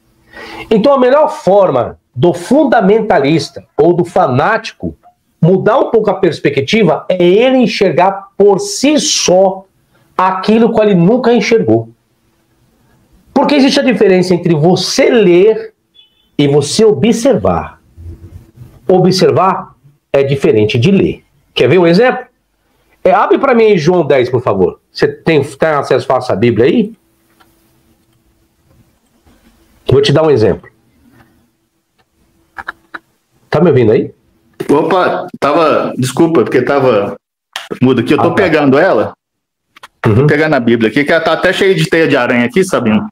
Então a melhor forma do fundamentalista ou do fanático mudar um pouco a perspectiva é ele enxergar por si só aquilo que ele nunca enxergou. Porque existe a diferença entre você ler e você observar. Observar é diferente de ler. Quer ver um exemplo? Abre para mim João 10, por favor. Você tem acesso fácil à Bíblia aí? Vou te dar um exemplo. Tá me ouvindo aí? Opa, desculpa, porque tava mudo aqui. Eu tô pegando ela. Vou pegar na Bíblia aqui, que ela tá até cheia de teia de aranha aqui, Sabino.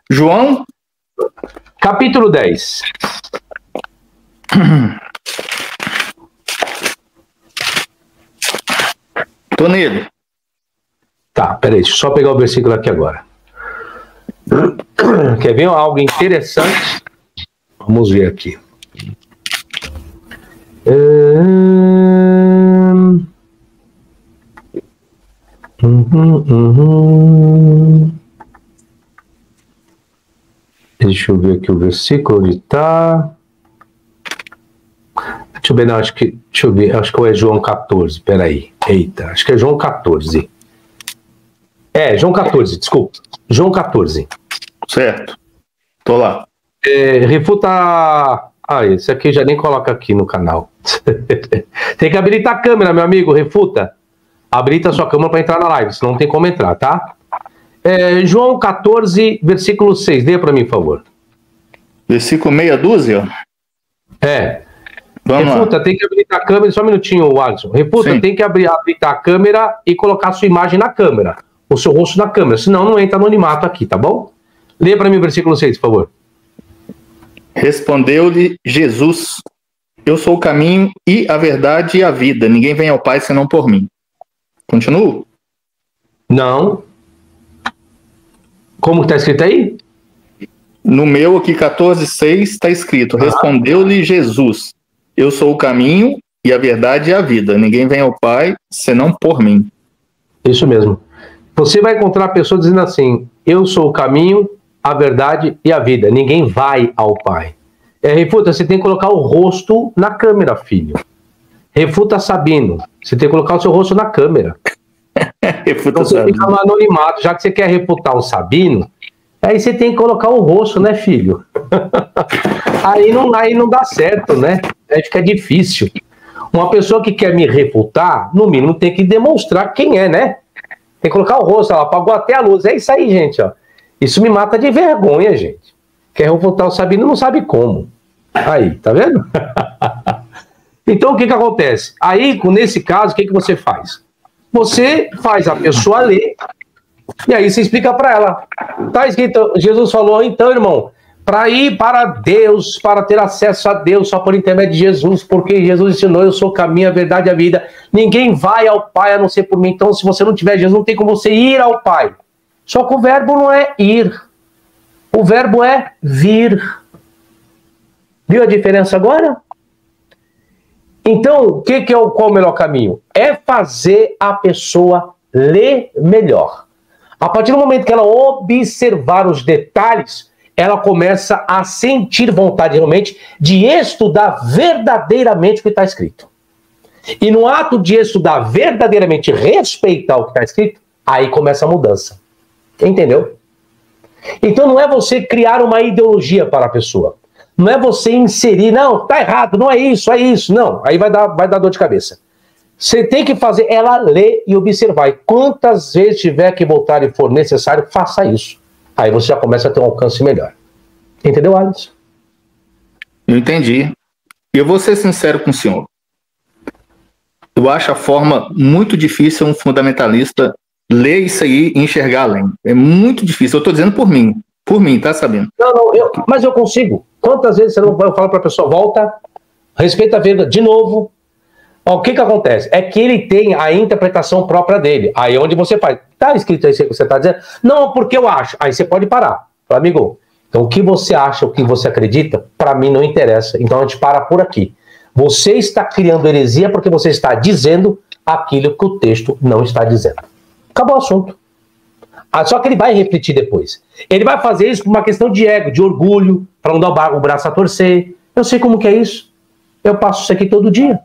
João? Capítulo 10. Tô nele. Tá, peraí, deixa eu só pegar o versículo aqui agora. Quer ver algo interessante? Vamos ver aqui. Deixa eu ver aqui o versículo onde está. Deixa eu ver, não, acho que é João 14, peraí. Eita, acho que é João 14. João 14, desculpa. João 14. Certo. Tô lá. Refuta... esse aqui já nem coloca aqui no canal. Tem que habilitar a câmera, meu amigo, refuta. Habilita a sua câmera para entrar na live, senão não tem como entrar, tá? João 14, versículo 6. Dê para mim, por favor. Versículo meia dúzia? É. Vamos Refuta, lá. tem que habilitar a câmera, só um minutinho, Alisson. Refuta, Sim. tem que habilitar a câmera e colocar a sua imagem na câmera, o seu rosto na câmera, senão não entra anonimato aqui, tá bom? Lê para mim o versículo 6, por favor. Respondeu-lhe Jesus: eu sou o caminho e a verdade e a vida. Ninguém vem ao Pai senão por mim. Continuo? Não. Como que tá escrito aí? No meu aqui, 14,6, está escrito: respondeu-lhe Jesus: eu sou o caminho e a verdade e a vida. Ninguém vem ao Pai senão por mim. Isso mesmo. Você vai encontrar pessoas dizendo assim: eu sou o caminho, a verdade e a vida. Ninguém vai ao Pai. Refuta, você tem que colocar o rosto na câmera, filho. Refuta Sabino. Você tem que colocar o seu rosto na câmera. Refuta Então você fica no anonimato. Já que você quer refutar o Sabino, aí você tem que colocar o rosto, né, filho? aí não dá certo, né? Aí fica difícil. Uma pessoa que quer me refutar, no mínimo tem que demonstrar quem é, né? Tem que colocar o rosto, ela apagou até a luz. É isso aí, gente, ó. Isso me mata de vergonha, gente. Quer refutar o Sabino, não sabe como. Aí, tá vendo? Então, o que acontece? Aí, nesse caso, o que você faz? Você faz a pessoa ler, e aí você explica para ela. Tá escrito, Jesus falou, então, irmão, para ir para Deus, para ter acesso a Deus só por intermédio de Jesus, porque Jesus ensinou, eu sou o caminho, a verdade e a vida. Ninguém vai ao Pai a não ser por mim. Então, se você não tiver Jesus, não tem como você ir ao Pai. Só que o verbo não é ir. O verbo é vir. Viu a diferença agora? Então, qual o melhor caminho? É fazer a pessoa ler melhor. A partir do momento que ela observar os detalhes, ela começa a sentir vontade realmente de estudar verdadeiramente o que está escrito. E no ato de estudar verdadeiramente, respeitar o que está escrito, aí começa a mudança. Entendeu? Então não é você criar uma ideologia para a pessoa. Não é você inserir, não, tá errado, não é isso, é isso. Não, aí vai dar dor de cabeça. Você tem que fazer ela ler e observar. E quantas vezes tiver que voltar e for necessário, faça isso. Aí você já começa a ter um alcance melhor. Entendeu, Alisson? Eu entendi. E eu vou ser sincero com o senhor. Eu acho a forma muito difícil um fundamentalista ler isso aí e enxergar além. É muito difícil. Eu estou dizendo por mim. Por mim, tá sabendo? Não, mas eu consigo. Quantas vezes eu falo para a pessoa, volta, respeita a vida, de novo. Ó, o que acontece? É que ele tem a interpretação própria dele. Aí é onde você faz. Tá escrito aí o que você está dizendo? Não, porque eu acho. Aí você pode parar. Fala, amigo, então o que você acha, o que você acredita, para mim não interessa. Então a gente para por aqui. Você está criando heresia porque você está dizendo aquilo que o texto não está dizendo. Acabou o assunto. Só que ele vai refletir depois. Ele vai fazer isso por uma questão de ego, de orgulho, para não dar o braço a torcer. Eu sei como que é isso. Eu passo isso aqui todo dia.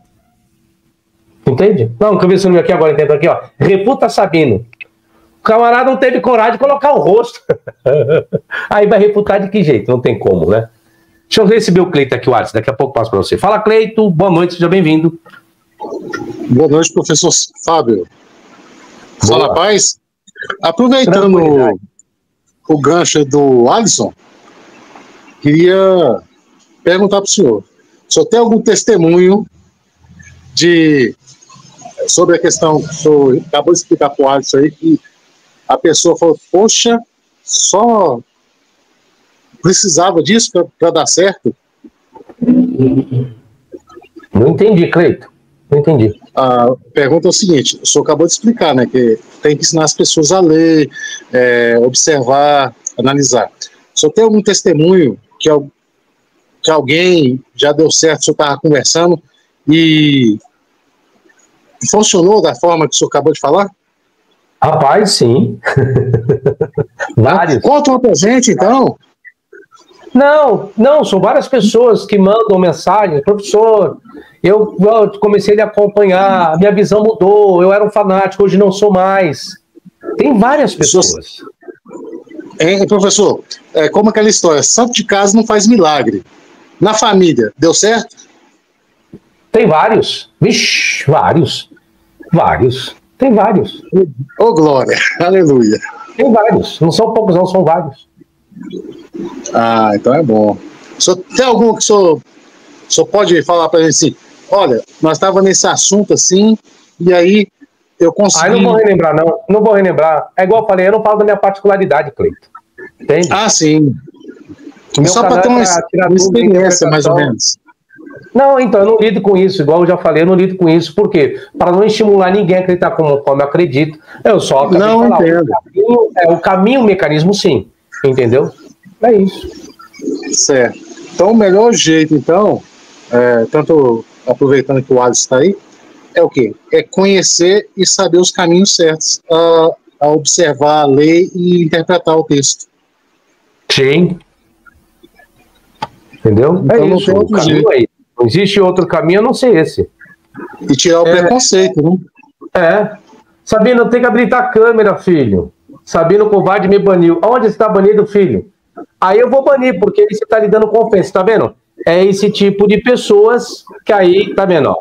Entende? Não, conversando aqui agora, entendo aqui, ó. Refuta Sabino. O camarada não teve coragem de colocar o rosto. Aí vai refutar de que jeito? Não tem como, né? Deixa eu receber o Cleito aqui, o Alisson. Daqui a pouco passo para você. Fala, Cleito. Boa noite, seja bem-vindo. Boa noite, professor Fábio. Só na paz? Aproveitando o gancho do Alisson, queria perguntar para o senhor. O senhor tem algum testemunho sobre a questão que o senhor acabou de explicar para o Alisson aí, que a pessoa falou, poxa, só precisava disso para dar certo? Não entendi, Cleito. Não entendi. A pergunta é o seguinte, o senhor acabou de explicar, né, que tem que ensinar as pessoas a ler, observar, analisar. O senhor tem algum testemunho que alguém já deu certo, o senhor estava conversando e funcionou da forma que o senhor acabou de falar? Rapaz, sim. Vários. Conta uma pra gente, então. Não, são várias pessoas que mandam mensagem, professor, eu comecei a acompanhar, minha visão mudou, eu era um fanático, hoje não sou mais. Tem várias pessoas. Professor, como aquela história, santo de casa não faz milagre. Na família, deu certo? Tem vários. Vixe, vários. Tem vários. Ô, glória, aleluia. Tem vários, não são poucos não, são vários. Ah, então é bom. Tem algum que o senhor pode falar para gente assim, olha, nós estávamos nesse assunto assim, e aí eu consegui... Aí não vou relembrar, não vou relembrar. É igual eu falei, eu não falo da minha particularidade, Cleito. Entende? Ah, sim. Só para ter uma experiência, mais ou menos. Não, então, eu não lido com isso, igual eu já falei, eu não lido com isso, por quê? Para não estimular ninguém a acreditar como eu acredito, eu só acabei de falar, o caminho, o mecanismo, sim, entendeu? É isso. Certo. Então, o melhor jeito, então, tanto aproveitando que o Alisson está aí, é o quê? É conhecer e saber os caminhos certos, a observar a lei e interpretar o texto. Sim. Entendeu? Então, é isso, não tem o caminho jeito. aí. Não existe outro caminho a não ser esse. E tirar o preconceito, né? Sabino, tem que habilitar a câmera, filho. Sabino, covarde, me baniu. Onde está banido, filho? Aí eu vou banir, porque aí você está lidando com ofensa, tá vendo? É esse tipo de pessoas que aí, tá vendo, ó.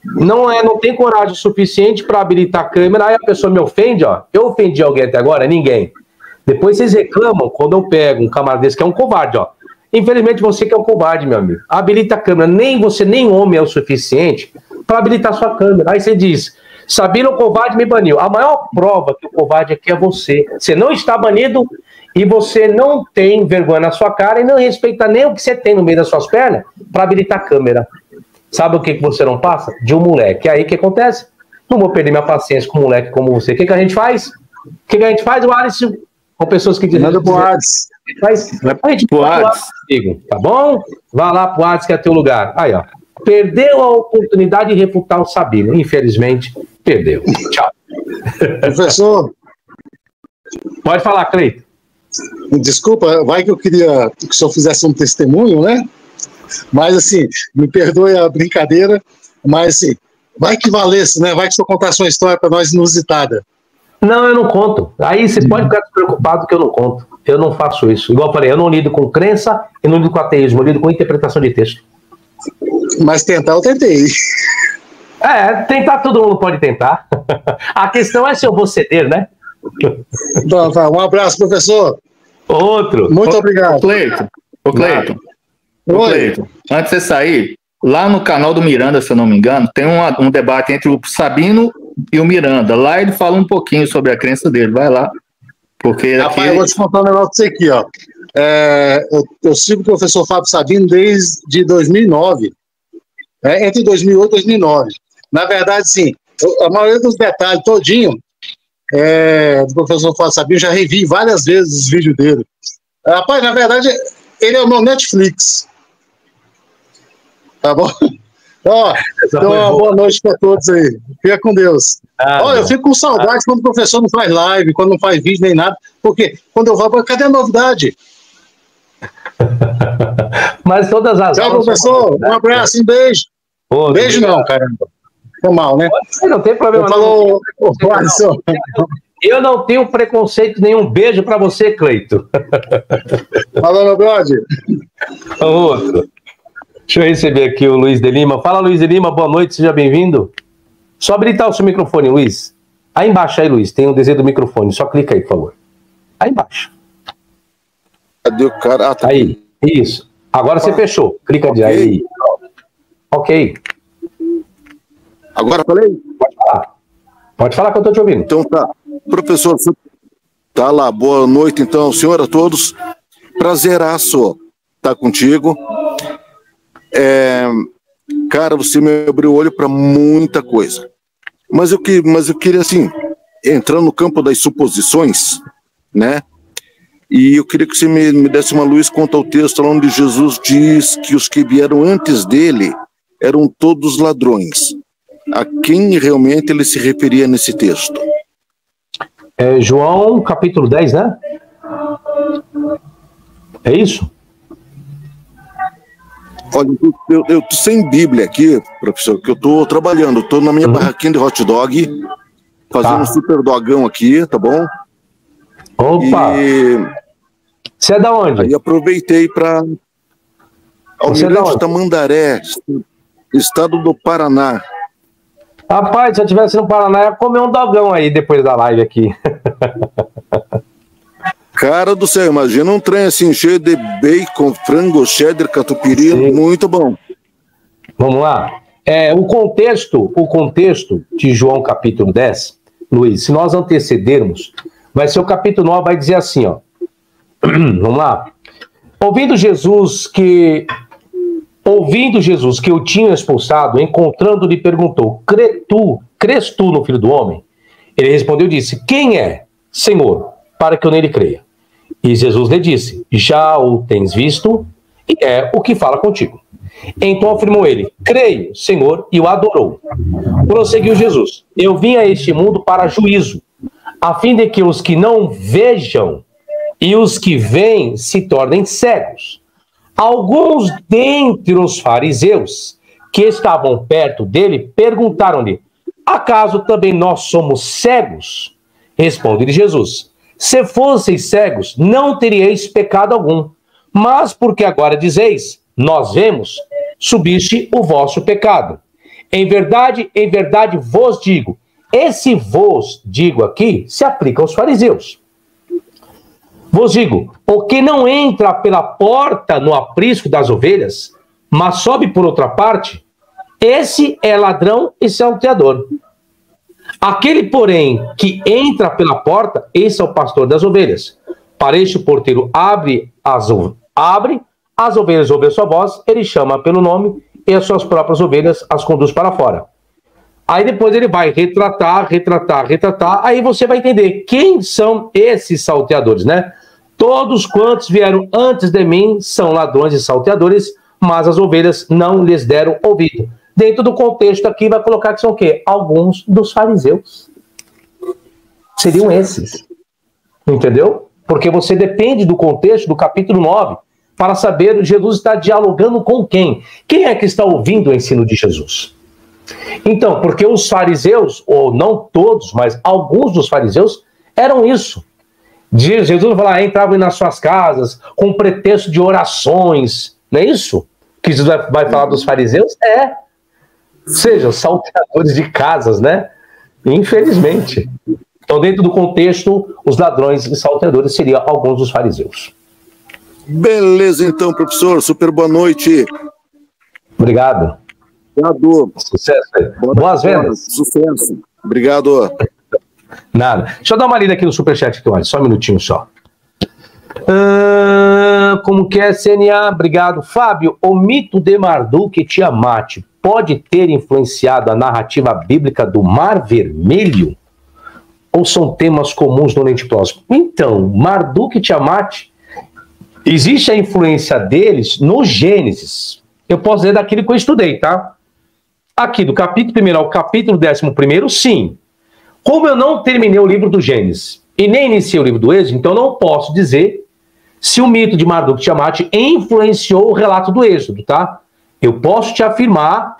Não tem coragem suficiente para habilitar a câmera, aí a pessoa me ofende, ó. Eu ofendi alguém até agora? Ninguém. Depois vocês reclamam quando eu pego um camarada desse que é um covarde, ó. Infelizmente você que é um covarde, meu amigo. Habilita a câmera. Nem você, nem homem é o suficiente para habilitar sua câmera. Aí você diz, Sabino, o covarde me baniu. A maior prova que o covarde aqui é você. Você não está banido e você não tem vergonha na sua cara e não respeita nem o que você tem no meio das suas pernas para habilitar a câmera. Sabe o que você não passa? De um moleque. Aí o que acontece? Não vou perder minha paciência com um moleque como você. O que a gente faz? O que a gente faz, Alisson? Com pessoas que dizem... Manda pro Alisson. A gente pode, tá bom? Vá lá pro Alisson que é teu lugar. Aí, ó. Perdeu a oportunidade de refutar o Sabino. Infelizmente, perdeu. Tchau. Professor. Pode falar, Cleito. Desculpa, vai que eu queria que o senhor fizesse um testemunho, né? Mas, assim, me perdoe a brincadeira, mas, assim, vai que valesse, né? Vai que o senhor contasse uma história para nós inusitada. Não, eu não conto. Aí você pode ficar despreocupado que eu não conto. Eu não faço isso. Igual eu falei, eu não lido com crença e não lido com ateísmo, eu lido com interpretação de texto. Mas tentar eu tentei. Tentar todo mundo pode tentar. A questão é se eu vou ceder, né? Então, tá. Um abraço, professor. Outro. Muito obrigado. Ô, Cleito. Antes de você sair, lá no canal do Miranda, se eu não me engano, tem um debate entre o Sabino e o Miranda. Lá ele fala um pouquinho sobre a crença dele. Vai lá. Porque rapaz, eu vou te contar um negócio pra você aqui, ó. Eu sigo o professor Fábio Sabino desde 2009. Entre 2008 e 2009. Na verdade, sim, a maioria dos detalhes todinho do professor Fábio Sabino, já revi várias vezes os vídeos dele. Rapaz, na verdade, ele é o meu Netflix. Tá bom? Ó, então, uma boa noite para todos aí. Fica com Deus. Olha, eu fico com saudade quando o professor não faz live, quando não faz vídeo nem nada, porque quando eu vou, cadê a novidade? Mas todas as tchau, professor. Um abraço, um beijo. Beijo não, caramba. Foi mal, né? Não tem problema. Falou, eu não tenho preconceito nenhum. Beijo para você, Cleito. Falou, meu brother. Outro. Deixa eu receber aqui o Luiz de Lima. Fala, Luiz de Lima, boa noite, seja bem-vindo. Só habilitar o seu microfone, Luiz. Aí embaixo, aí, Luiz, tem um desenho do microfone. Só clica aí, por favor. Aí embaixo. Cadê o cara? Tá. Aí, isso. Agora você fechou. Clica de aí. Ok. Agora falei? Pode falar. Pode falar que eu tô te ouvindo. Então tá. Professor, tá lá. Boa noite, então, senhor, a todos. Prazeraço estar contigo. Cara, você me abriu o olho para muita coisa. Mas eu queria, assim, entrar no campo das suposições, né? E eu queria que você me desse uma luz quanto ao texto onde Jesus diz que os que vieram antes dele eram todos ladrões. A quem realmente ele se referia nesse texto? João, capítulo 10, né? É isso? Olha, eu tô sem Bíblia aqui, professor, que eu tô trabalhando. Tô na minha barraquinha de hot dog, fazendo um super dogão aqui, tá bom? Opa! Você é da onde? Aí aproveitei para Almirante Tamandaré, estado do Paraná. Rapaz, se eu estivesse no Paraná, eu ia comer um dogão aí depois da live aqui. Cara do céu, imagina um trem assim, cheio de bacon, frango, cheddar, catupiry, Sim. muito bom. Vamos lá. O contexto de João capítulo 10, Luiz, se nós antecedermos, vai ser o capítulo 9, vai dizer assim, ó. Vamos lá. Ouvindo Jesus que o tinha expulsado, encontrando-lhe, perguntou: crês tu no Filho do Homem? Ele respondeu e disse: quem é, Senhor, para que eu nele creia? E Jesus lhe disse: já o tens visto, e é o que fala contigo. Então afirmou ele: creio, Senhor, e o adorou. Prosseguiu Jesus: eu vim a este mundo para juízo, a fim de que os que não vejam e os que veem se tornem cegos. Alguns dentre os fariseus que estavam perto dele perguntaram-lhe: acaso também nós somos cegos? Responde-lhe Jesus: se fosseis cegos, não teríeis pecado algum. Mas porque agora dizeis: nós vemos, subiste o vosso pecado. Em verdade vos digo. Esse vos digo aqui se aplica aos fariseus. Vos digo: o que não entra pela porta no aprisco das ovelhas, mas sobe por outra parte, esse é ladrão e salteador. Aquele, porém, que entra pela porta, esse é o pastor das ovelhas. Para este o porteiro abre, as ovelhas ouvem a sua voz, ele chama pelo nome e as suas próprias ovelhas as conduz para fora. Aí depois ele vai retratar, aí você vai entender quem são esses salteadores, né? Todos quantos vieram antes de mim são ladrões e salteadores, mas as ovelhas não lhes deram ouvido. Dentro do contexto aqui vai colocar que são o quê? Alguns dos fariseus. Seriam esses. Entendeu? Porque você depende do contexto do capítulo 9 para saber Jesus está dialogando com quem. Quem é que está ouvindo o ensino de Jesus? Então, porque os fariseus, ou não todos, mas alguns dos fariseus, eram isso. Jesus vai falar, entravam nas suas casas com pretexto de orações, não é isso? Que Jesus vai falar dos fariseus? Sejam salteadores de casas, né? Infelizmente. Então, dentro do contexto, os ladrões e salteadores seriam alguns dos fariseus. Beleza, então, professor. Super boa noite. Obrigado. Obrigado. Sucesso aí. Boas vendas. Sucesso. Obrigado. Nada. Deixa eu dar uma lida aqui no superchat, aqui, olha, só um minutinho só. Como que é, CNA? Obrigado. Fábio, o mito de Marduk e Tiamat pode ter influenciado a narrativa bíblica do Mar Vermelho? Ou são temas comuns no Oriente Próximo? Então, Marduk e Tiamat, existe a influência deles no Gênesis. Eu posso dizer daquilo que eu estudei, tá? Aqui, do capítulo 1 ao capítulo 11, sim. Como eu não terminei o livro do Gênesis e nem iniciei o livro do Êxodo, então não posso dizer se o mito de Marduk e Tiamat influenciou o relato do Êxodo, tá? Eu posso te afirmar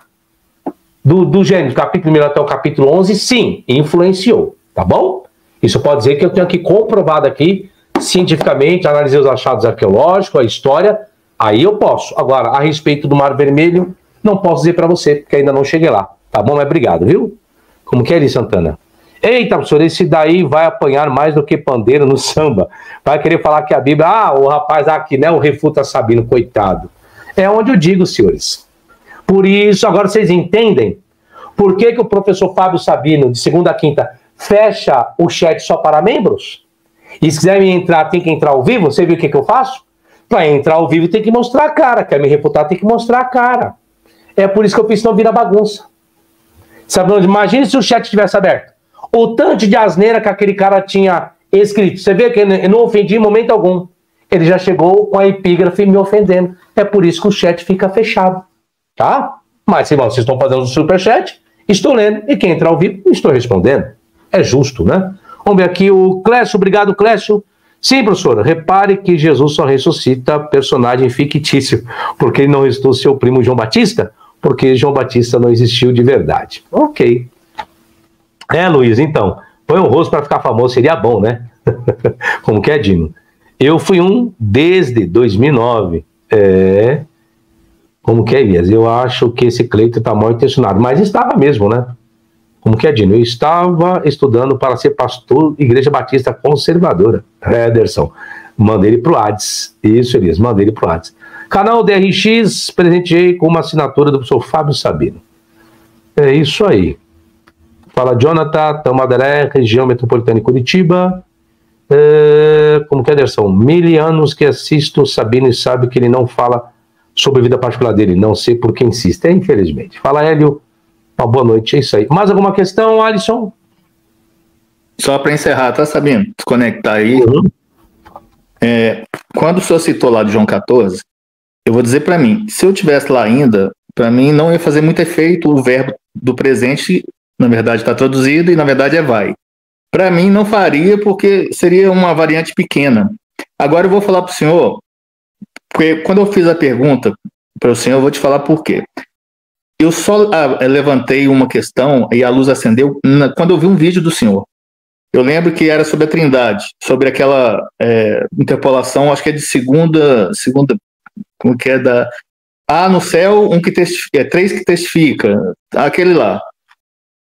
do Gênesis, capítulo 1 até o capítulo 11, sim, influenciou, tá bom? Isso pode dizer que eu tenho aqui comprovado aqui, cientificamente, analisei os achados arqueológicos, a história, aí eu posso. Agora, a respeito do Mar Vermelho, não posso dizer para você, porque ainda não cheguei lá, tá bom? Mas obrigado, viu? Como que é, Eli Santana? Eita, professor, esse daí vai apanhar mais do que pandeiro no samba. Vai querer falar que a Bíblia... o rapaz aqui, né, o refuta Sabino, coitado. É onde eu digo, senhores. Por isso, agora vocês entendem por que o professor Fábio Sabino, de segunda a quinta, fecha o chat só para membros? E se quiser me entrar, tem que entrar ao vivo? Você viu o que eu faço? Para entrar ao vivo tem que mostrar a cara. Quer me refutar, tem que mostrar a cara. É por isso que eu fiz, não vira bagunça. Sabe onde? Imagine se o chat estivesse aberto. O tanto de asneira que aquele cara tinha escrito. Você vê que eu não ofendi em momento algum. Ele já chegou com a epígrafe me ofendendo. É por isso que o chat fica fechado. Tá? Mas se vocês estão fazendo o superchat, estou lendo. E quem entrar ao vivo, estou respondendo. É justo, né? Vamos ver aqui o Clécio. Obrigado, Clécio. Sim, professor. Repare que Jesus só ressuscita personagem fictício. Porque ele não ressuscitou seu primo João Batista? Porque João Batista não existiu de verdade. Ok. Luiz, então, põe um rosto para ficar famoso, seria bom, né? Como que é, Dino? Eu fui um desde 2009. Como que é, Elias? Eu acho que esse Cleiton está mal intencionado, mas estava mesmo, né? Como que é, Dino? Eu estava estudando para ser pastor Igreja Batista Conservadora. Ederson, mandei ele pro Hades. Isso, Elias, mandei ele pro Hades. Canal DRX, presenteei com uma assinatura do professor Fábio Sabino. É isso aí. Fala, Jonathan, Tamandaré, região metropolitana de Curitiba. Como que é, Ederson? 1000 anos que assisto Sabino e sabe que ele não fala sobre a vida particular dele. Não sei por que insiste, infelizmente. Fala, Hélio. Uma boa noite, é isso aí. Mais alguma questão, Alisson? Só para encerrar, tá, Sabino? Desconectar aí. Uhum. Quando o senhor citou lá de João 14, eu vou dizer para mim, se eu tivesse lá ainda, para mim não ia fazer muito efeito o verbo do presente, na verdade está traduzido e na verdade é vai. Para mim não faria porque seria uma variante pequena. Agora eu vou falar para o senhor, porque quando eu fiz a pergunta para o senhor, eu vou te falar por quê. Eu só levantei uma questão e a luz acendeu quando eu vi um vídeo do senhor. Eu lembro que era sobre a Trindade, sobre aquela interpolação, acho que é de segunda, como que é da... no céu, um que testifica, 3 que testifica, aquele lá.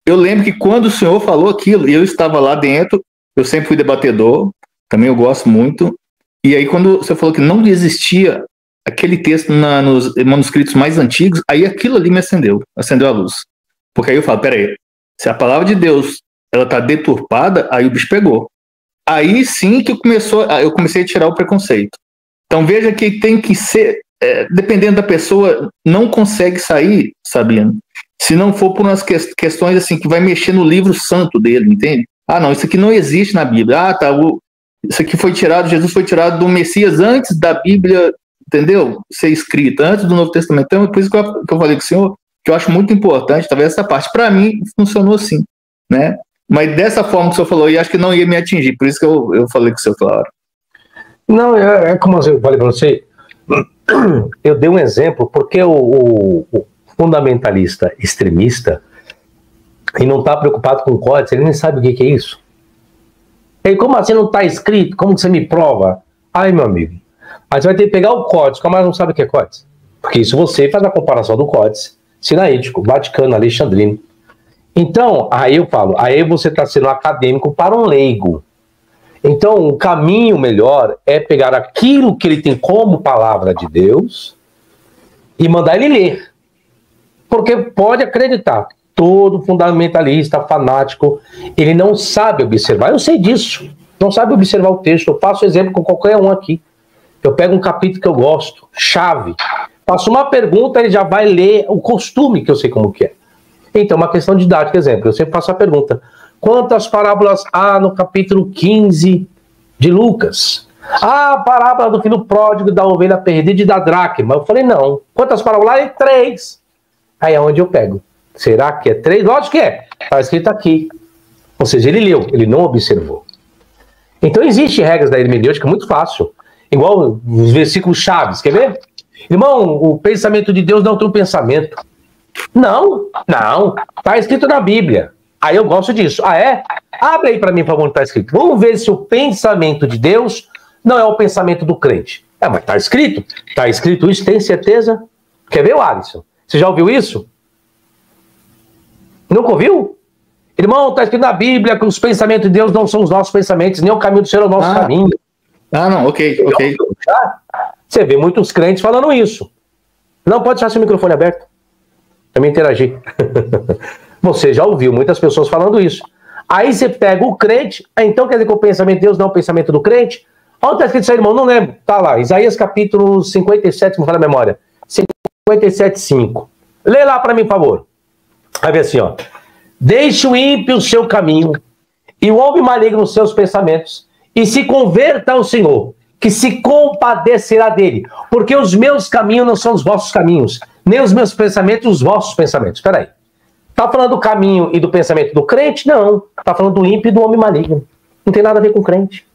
Eu lembro que quando o senhor falou aquilo, e eu estava lá dentro, eu sempre fui debatedor, também eu gosto muito, e aí quando você falou que não existia aquele texto nos manuscritos mais antigos, aí aquilo ali me acendeu a luz. Porque aí eu falo, peraí, se a palavra de Deus ela está deturpada, aí o bicho pegou. Aí sim que eu comecei a tirar o preconceito. Então veja que tem que ser, dependendo da pessoa, não consegue sair, Sabino, se não for por umas questões assim, que vai mexer no livro santo dele, entende? Não, isso aqui não existe na Bíblia. Isso aqui foi tirado, Jesus foi tirado do Messias antes da Bíblia, entendeu? Ser escrita, antes do Novo Testamento. Então, por isso que eu falei com o senhor, que eu acho muito importante, talvez essa parte, para mim, funcionou assim, né? Mas dessa forma que o senhor falou, eu acho que não ia me atingir, por isso que eu falei com o senhor, claro. Não, como eu falei para você, eu dei um exemplo, porque o fundamentalista extremista, ele não está preocupado com o códice, ele nem sabe o que é isso. E como assim não está escrito? Como que você me prova? Ai, meu amigo, aí você vai ter que pegar o códice, mas não sabe o que é códice. Porque isso você faz a comparação do códice sinaítico, vaticano, alexandrino. Então, aí eu falo, aí você está sendo acadêmico para um leigo. Então, o caminho melhor é pegar aquilo que ele tem como palavra de Deus e mandar ele ler. Porque pode acreditar, todo fundamentalista, fanático, ele não sabe observar. Eu sei disso, não sabe observar o texto. Eu faço exemplo com qualquer um aqui. Eu pego um capítulo que eu gosto, chave, faço uma pergunta, ele já vai ler o costume, que eu sei como que é. Então, uma questão didática, exemplo, eu sempre faço a pergunta, quantas parábolas há no capítulo 15 de Lucas? A parábola do filho pródigo, da ovelha perdida e da dracma. Eu falei, não. Quantas parábolas há? 3. Aí é onde eu pego. Será que é 3? Lógico que é. Está escrito aqui. Ou seja, ele leu, ele não observou. Então, existem regras da hermenêutica muito fácil. Igual os versículos chaves, quer ver? Irmão, o pensamento de Deus não tem um pensamento. Não. Está escrito na Bíblia. Aí eu gosto disso. É? Abre aí para mim, para onde está escrito. Vamos ver se o pensamento de Deus não é o pensamento do crente. Mas está escrito. Está escrito isso, tem certeza? Quer ver, Alisson? Você já ouviu isso? Nunca ouviu? Irmão, está escrito na Bíblia que os pensamentos de Deus não são os nossos pensamentos, nem o caminho do Senhor é o nosso caminho. Não, ok. Você vê muitos crentes falando isso. Não pode deixar seu microfone aberto para me interagir. Você já ouviu muitas pessoas falando isso. Aí você pega o crente, então quer dizer que o pensamento de Deus não é o pensamento do crente? Onde está escrito isso aí, irmão? Não lembro. Tá lá, Isaías capítulo 57, me fala a memória. 57:5. Lê lá para mim, por favor. Vai ver assim, ó. Deixe o ímpio o seu caminho, e o homem maligno os seus pensamentos, e se converta ao Senhor, que se compadecerá dele, porque os meus caminhos não são os vossos caminhos, nem os meus pensamentos os vossos pensamentos. Espera aí. Está falando do caminho e do pensamento do crente? Não. Está falando do ímpio e do homem maligno. Não tem nada a ver com crente.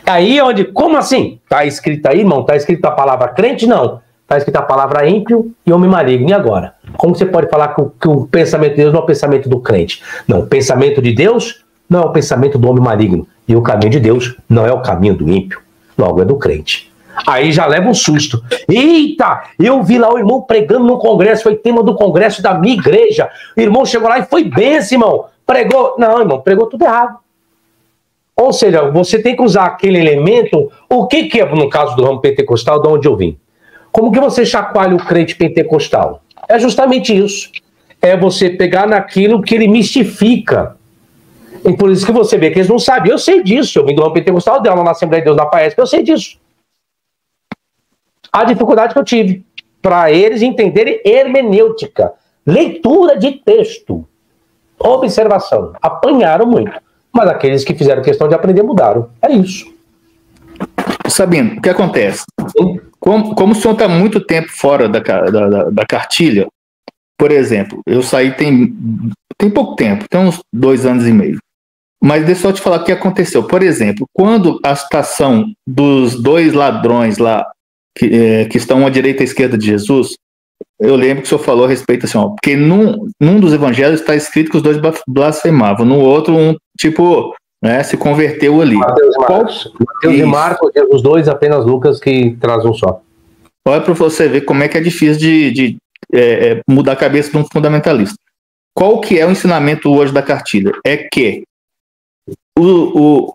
Aí onde, como assim? Está escrito aí, irmão? Está escrito a palavra crente? Não. Está escrito a palavra ímpio e homem maligno. E agora? Como você pode falar que o pensamento de Deus não é o pensamento do crente? Não, o pensamento de Deus não é o pensamento do homem maligno. E o caminho de Deus não é o caminho do ímpio. Logo é do crente. Aí já leva um susto. Eita, eu vi lá o irmão pregando no congresso, foi tema do congresso da minha igreja. O irmão chegou lá e foi benção, irmão. Pregou. Não, irmão, pregou tudo errado. Ou seja, você tem que usar aquele elemento. O que é, no caso do ramo pentecostal, de onde eu vim? Como que você chacoalha o crente pentecostal? É justamente isso. É você pegar naquilo que ele mistifica. E por isso que você vê que eles não sabem. Eu sei disso. Eu vim do ramo pentecostal, dei aula na Assembleia de Deus na Paesp, eu sei disso. A dificuldade que eu tive para eles entenderem hermenêutica, leitura de texto, observação. Apanharam muito. Mas aqueles que fizeram questão de aprender mudaram. É isso. Sabino, o que acontece? Como o senhor está muito tempo fora da cartilha, por exemplo, eu saí tem pouco tempo, tem uns 2 anos e meio. Mas deixa eu te falar o que aconteceu. Por exemplo, quando a citação dos 2 ladrões lá, que estão à direita e à esquerda de Jesus, eu lembro que o senhor falou a respeito assim, porque num dos evangelhos está escrito que os 2 blasfemavam, no outro se converteu ali. Mateus e Marcos, os 2 apenas Lucas que traz um só. Olha para você ver como é que é difícil de mudar a cabeça de um fundamentalista. Qual que é o ensinamento hoje da cartilha? É que o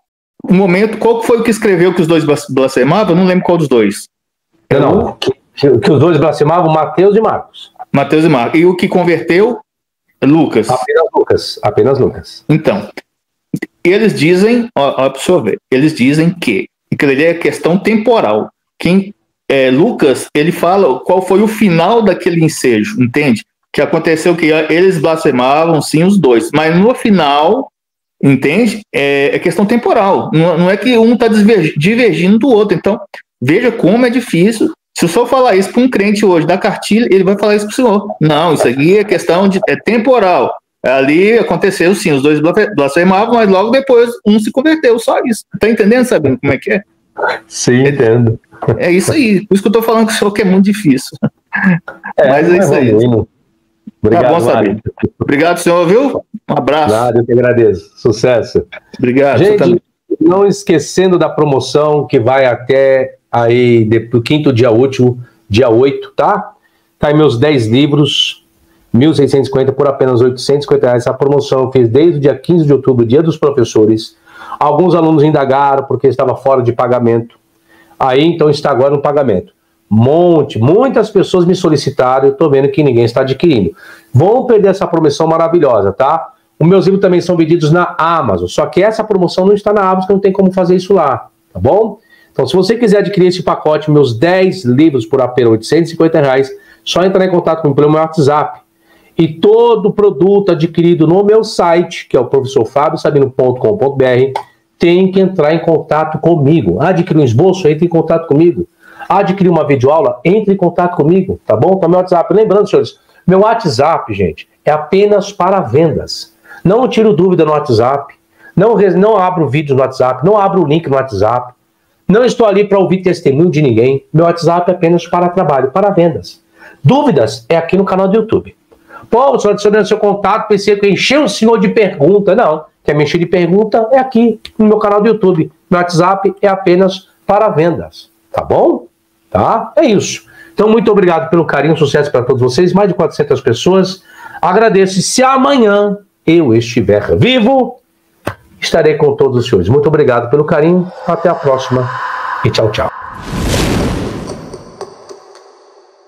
momento, qual foi o que escreveu que os 2 blasfemavam? Eu não lembro qual dos 2. Não, que os 2 blasfemavam, Mateus e Marcos. Mateus e Marcos. E o que converteu? Lucas. Apenas Lucas. Então, eles dizem, olha para o senhor ver, eles dizem que é questão temporal. Lucas, ele fala qual foi o final daquele ensejo, entende? Que aconteceu que eles blasfemavam, sim, os 2, mas no final, entende? É questão temporal. Não é que um está divergindo do outro. Então, veja como é difícil. Se o senhor falar isso para um crente hoje da cartilha, ele vai falar isso para o senhor. Não, isso aqui é questão temporal. Ali aconteceu, sim, os 2 blasfemavam, mas logo depois um se converteu, só isso. Tá entendendo, sabendo como é que é? Sim, entendo. É isso aí. Por isso que eu tô falando com o senhor que é muito difícil. Mas é isso aí. Obrigado, tá bom, saber. Obrigado, senhor, viu? Um abraço. Nada, eu que agradeço. Sucesso. Obrigado. Gente, não esquecendo da promoção que vai até aí do 5º dia útil, dia 8, tá? Tá aí meus 10 livros, 1.650 por apenas R$850. Essa promoção eu fiz desde o dia 15 de outubro, dia dos professores. Alguns alunos indagaram porque estava fora de pagamento. Aí, então, está agora no pagamento. Muitas pessoas me solicitaram, eu estou vendo que ninguém está adquirindo. Vão perder essa promoção maravilhosa, tá? Os meus livros também são vendidos na Amazon, só que essa promoção não está na Amazon, porque não tem como fazer isso lá, tá bom? Então, se você quiser adquirir esse pacote, meus 10 livros por apenas R$850, só entrar em contato comigo pelo meu WhatsApp. E todo produto adquirido no meu site, que é o professorfabiosabino.com.br, tem que entrar em contato comigo. Adquirir um esboço, entre em contato comigo. Adquirir uma videoaula, entre em contato comigo, tá bom? Tá meu WhatsApp. Lembrando, senhores, meu WhatsApp, gente, é apenas para vendas. Não tiro dúvida no WhatsApp, não abro vídeo no WhatsApp, não abro o link no WhatsApp, não estou ali para ouvir testemunho de ninguém. Meu WhatsApp é apenas para trabalho, para vendas. Dúvidas é aqui no canal do YouTube. Pô, só adicionando seu contato, pensei que encheu o senhor de pergunta. Não, quer me encher de pergunta? É aqui no meu canal do YouTube. Meu WhatsApp é apenas para vendas, tá bom? Tá? É isso. Então, muito obrigado pelo carinho, sucesso para todos vocês. Mais de 400 pessoas. Agradeço. E se amanhã eu estiver vivo, estarei com todos os senhores. Muito obrigado pelo carinho. Até a próxima. E tchau, tchau.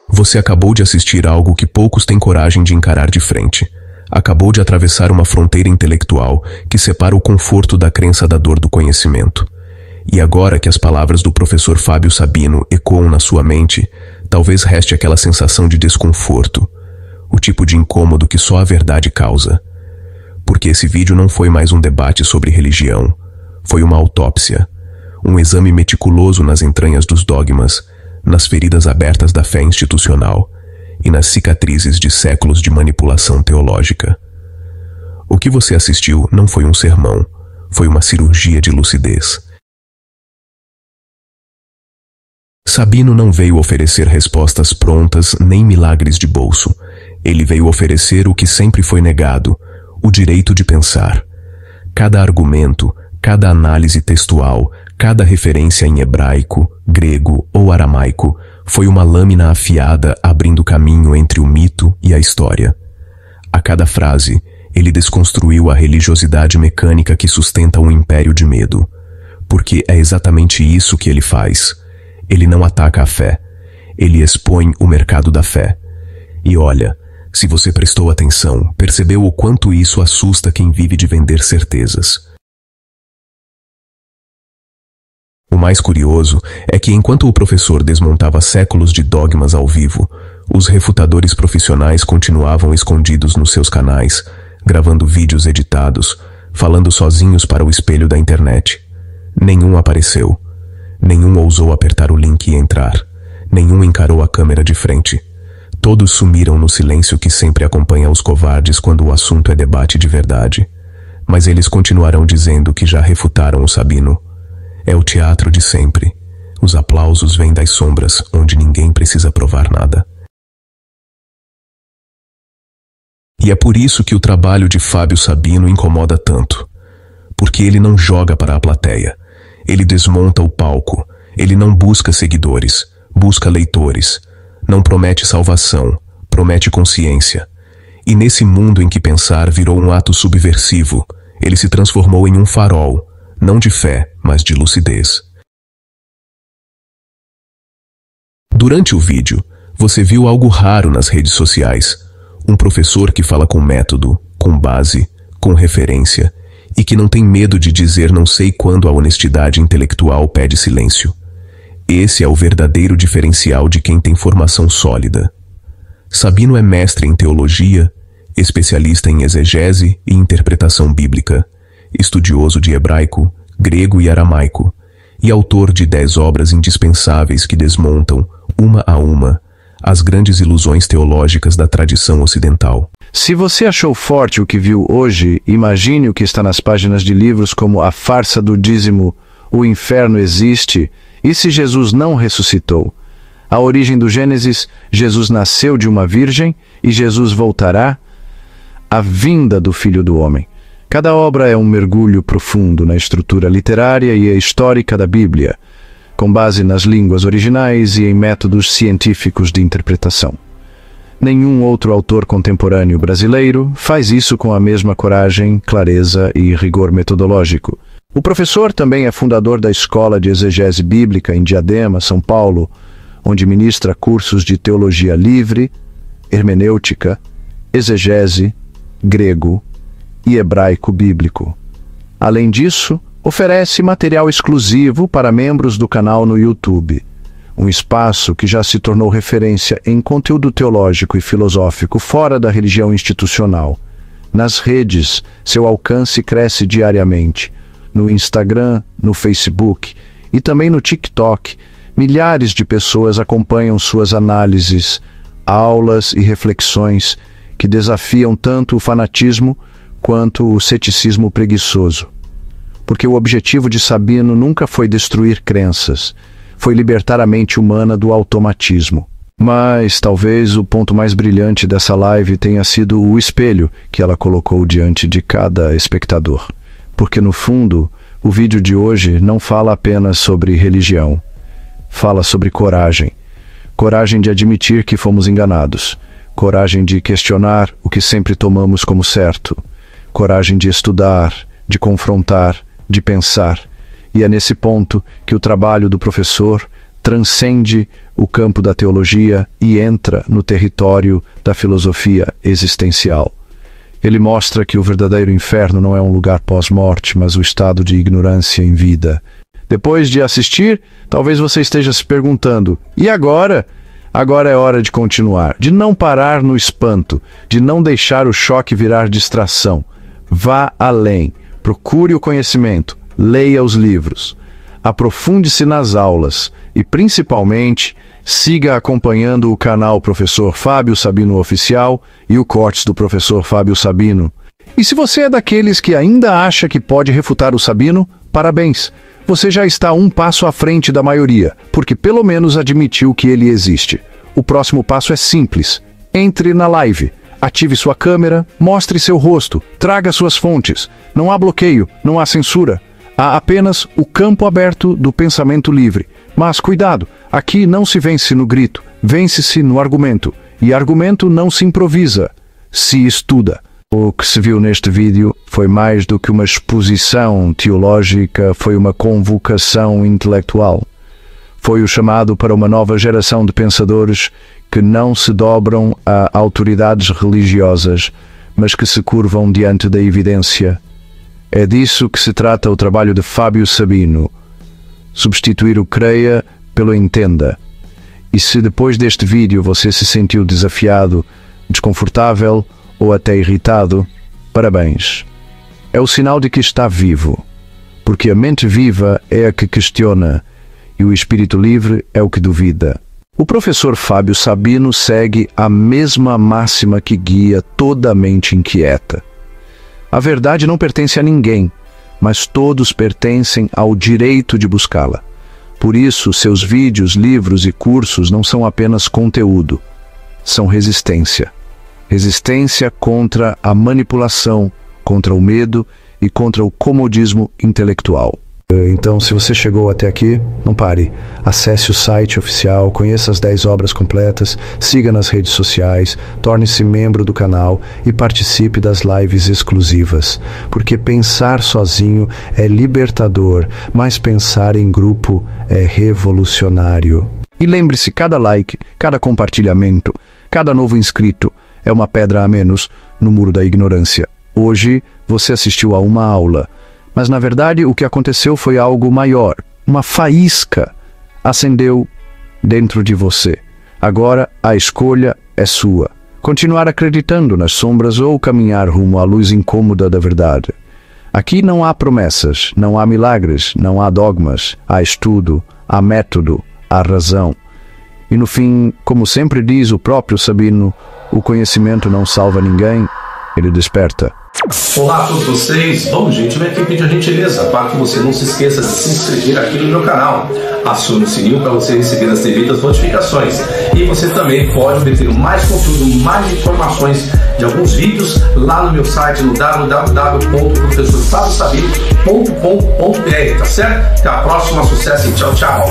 Você acabou de assistir a algo que poucos têm coragem de encarar de frente. Acabou de atravessar uma fronteira intelectual que separa o conforto da crença da dor do conhecimento. E agora que as palavras do professor Fábio Sabino ecoam na sua mente, talvez reste aquela sensação de desconforto, o tipo de incômodo que só a verdade causa. Porque esse vídeo não foi mais um debate sobre religião, foi uma autópsia, um exame meticuloso nas entranhas dos dogmas, nas feridas abertas da fé institucional e nas cicatrizes de séculos de manipulação teológica. O que você assistiu não foi um sermão, foi uma cirurgia de lucidez. Sabino não veio oferecer respostas prontas nem milagres de bolso. Ele veio oferecer o que sempre foi negado, o direito de pensar. Cada argumento, cada análise textual, cada referência em hebraico, grego ou aramaico foi uma lâmina afiada abrindo caminho entre o mito e a história. A cada frase, ele desconstruiu a religiosidade mecânica que sustenta um império de medo. Porque é exatamente isso que ele faz. Ele não ataca a fé. Ele expõe o mercado da fé. E olha, se você prestou atenção, percebeu o quanto isso assusta quem vive de vender certezas. O mais curioso é que enquanto o professor desmontava séculos de dogmas ao vivo, os refutadores profissionais continuavam escondidos nos seus canais, gravando vídeos editados, falando sozinhos para o espelho da internet. Nenhum apareceu. Nenhum ousou apertar o link e entrar. Nenhum encarou a câmera de frente. Todos sumiram no silêncio que sempre acompanha os covardes quando o assunto é debate de verdade. Mas eles continuarão dizendo que já refutaram o Sabino. É o teatro de sempre. Os aplausos vêm das sombras, onde ninguém precisa provar nada. E é por isso que o trabalho de Fábio Sabino incomoda tanto. Porque ele não joga para a plateia. Ele desmonta o palco. Ele não busca seguidores, busca leitores. Não promete salvação, promete consciência. E nesse mundo em que pensar virou um ato subversivo, ele se transformou em um farol, não de fé, mas de lucidez. Durante o vídeo, você viu algo raro nas redes sociais. Um professor que fala com método, com base, com referência, e que não tem medo de dizer não sei quando a honestidade intelectual pede silêncio. Esse é o verdadeiro diferencial de quem tem formação sólida. Sabino é mestre em teologia, especialista em exegese e interpretação bíblica, estudioso de hebraico, grego e aramaico, e autor de 10 obras indispensáveis que desmontam, uma a uma, as grandes ilusões teológicas da tradição ocidental. Se você achou forte o que viu hoje, imagine o que está nas páginas de livros como A Farsa do Dízimo, O Inferno Existe, E se Jesus não ressuscitou? A origem do Gênesis, Jesus nasceu de uma virgem e Jesus voltará? A vinda do Filho do Homem. Cada obra é um mergulho profundo na estrutura literária e histórica da Bíblia, com base nas línguas originais e em métodos científicos de interpretação. Nenhum outro autor contemporâneo brasileiro faz isso com a mesma coragem, clareza e rigor metodológico. O professor também é fundador da Escola de Exegese Bíblica em Diadema, São Paulo, onde ministra cursos de teologia livre, hermenêutica, exegese, grego e hebraico bíblico. Além disso, oferece material exclusivo para membros do canal no YouTube, um espaço que já se tornou referência em conteúdo teológico e filosófico fora da religião institucional. Nas redes, seu alcance cresce diariamente. No Instagram, no Facebook e também no TikTok, milhares de pessoas acompanham suas análises, aulas e reflexões que desafiam tanto o fanatismo quanto o ceticismo preguiçoso. Porque o objetivo de Sabino nunca foi destruir crenças, foi libertar a mente humana do automatismo. Mas talvez o ponto mais brilhante dessa live tenha sido o espelho que ela colocou diante de cada espectador. Porque no fundo, o vídeo de hoje não fala apenas sobre religião. Fala sobre coragem. Coragem de admitir que fomos enganados. Coragem de questionar o que sempre tomamos como certo. Coragem de estudar, de confrontar, de pensar. E é nesse ponto que o trabalho do professor transcende o campo da teologia e entra no território da filosofia existencial. Ele mostra que o verdadeiro inferno não é um lugar pós-morte, mas o estado de ignorância em vida. Depois de assistir, talvez você esteja se perguntando, e agora? Agora é hora de continuar, de não parar no espanto, de não deixar o choque virar distração. Vá além, procure o conhecimento, leia os livros, aprofunde-se nas aulas e, principalmente, siga acompanhando o canal Professor Fábio Sabino Oficial e o Cortes do Professor Fábio Sabino. E se você é daqueles que ainda acha que pode refutar o Sabino, parabéns! Você já está um passo à frente da maioria, porque pelo menos admitiu que ele existe. O próximo passo é simples. Entre na live, ative sua câmera, mostre seu rosto, traga suas fontes. Não há bloqueio, não há censura. Há apenas o campo aberto do pensamento livre. Mas cuidado, aqui não se vence no grito, vence-se no argumento. E argumento não se improvisa, se estuda. O que se viu neste vídeo foi mais do que uma exposição teológica, foi uma convocação intelectual. Foi o chamado para uma nova geração de pensadores que não se dobram a autoridades religiosas, mas que se curvam diante da evidência. É disso que se trata o trabalho de Fábio Sabino. Substituir o creia pelo entenda. E se depois deste vídeo você se sentiu desafiado, desconfortável ou até irritado, parabéns. É o sinal de que está vivo, porque a mente viva é a que questiona e o espírito livre é o que duvida. O professor Fábio Sabino segue a mesma máxima que guia toda a mente inquieta. A verdade não pertence a ninguém, mas todos pertencem ao direito de buscá-la. Por isso, seus vídeos, livros e cursos não são apenas conteúdo, são resistência. Resistência contra a manipulação, contra o medo e contra o comodismo intelectual. Então, se você chegou até aqui, não pare. Acesse o site oficial, conheça as 10 obras completas, siga nas redes sociais, torne-se membro do canal e participe das lives exclusivas. Porque pensar sozinho é libertador, mas pensar em grupo é revolucionário. E lembre-se, cada like, cada compartilhamento, cada novo inscrito é uma pedra a menos no muro da ignorância. Hoje, você assistiu a uma aula. Mas, na verdade, o que aconteceu foi algo maior. Uma faísca acendeu dentro de você. Agora, a escolha é sua. Continuar acreditando nas sombras ou caminhar rumo à luz incômoda da verdade. Aqui não há promessas, não há milagres, não há dogmas. Há estudo, há método, há razão. E, no fim, como sempre diz o próprio Sabino, o conhecimento não salva ninguém, ele desperta. Olá a todos vocês, vamos gente, vem aqui pedir a gentileza para que você não se esqueça de se inscrever aqui no meu canal. Acione o sininho para você receber as devidas notificações. E você também pode obter mais conteúdo, mais informações de alguns vídeos lá no meu site, no www.professorfabiosabino.com.br, tá certo? Até a próxima, sucesso e tchau, tchau!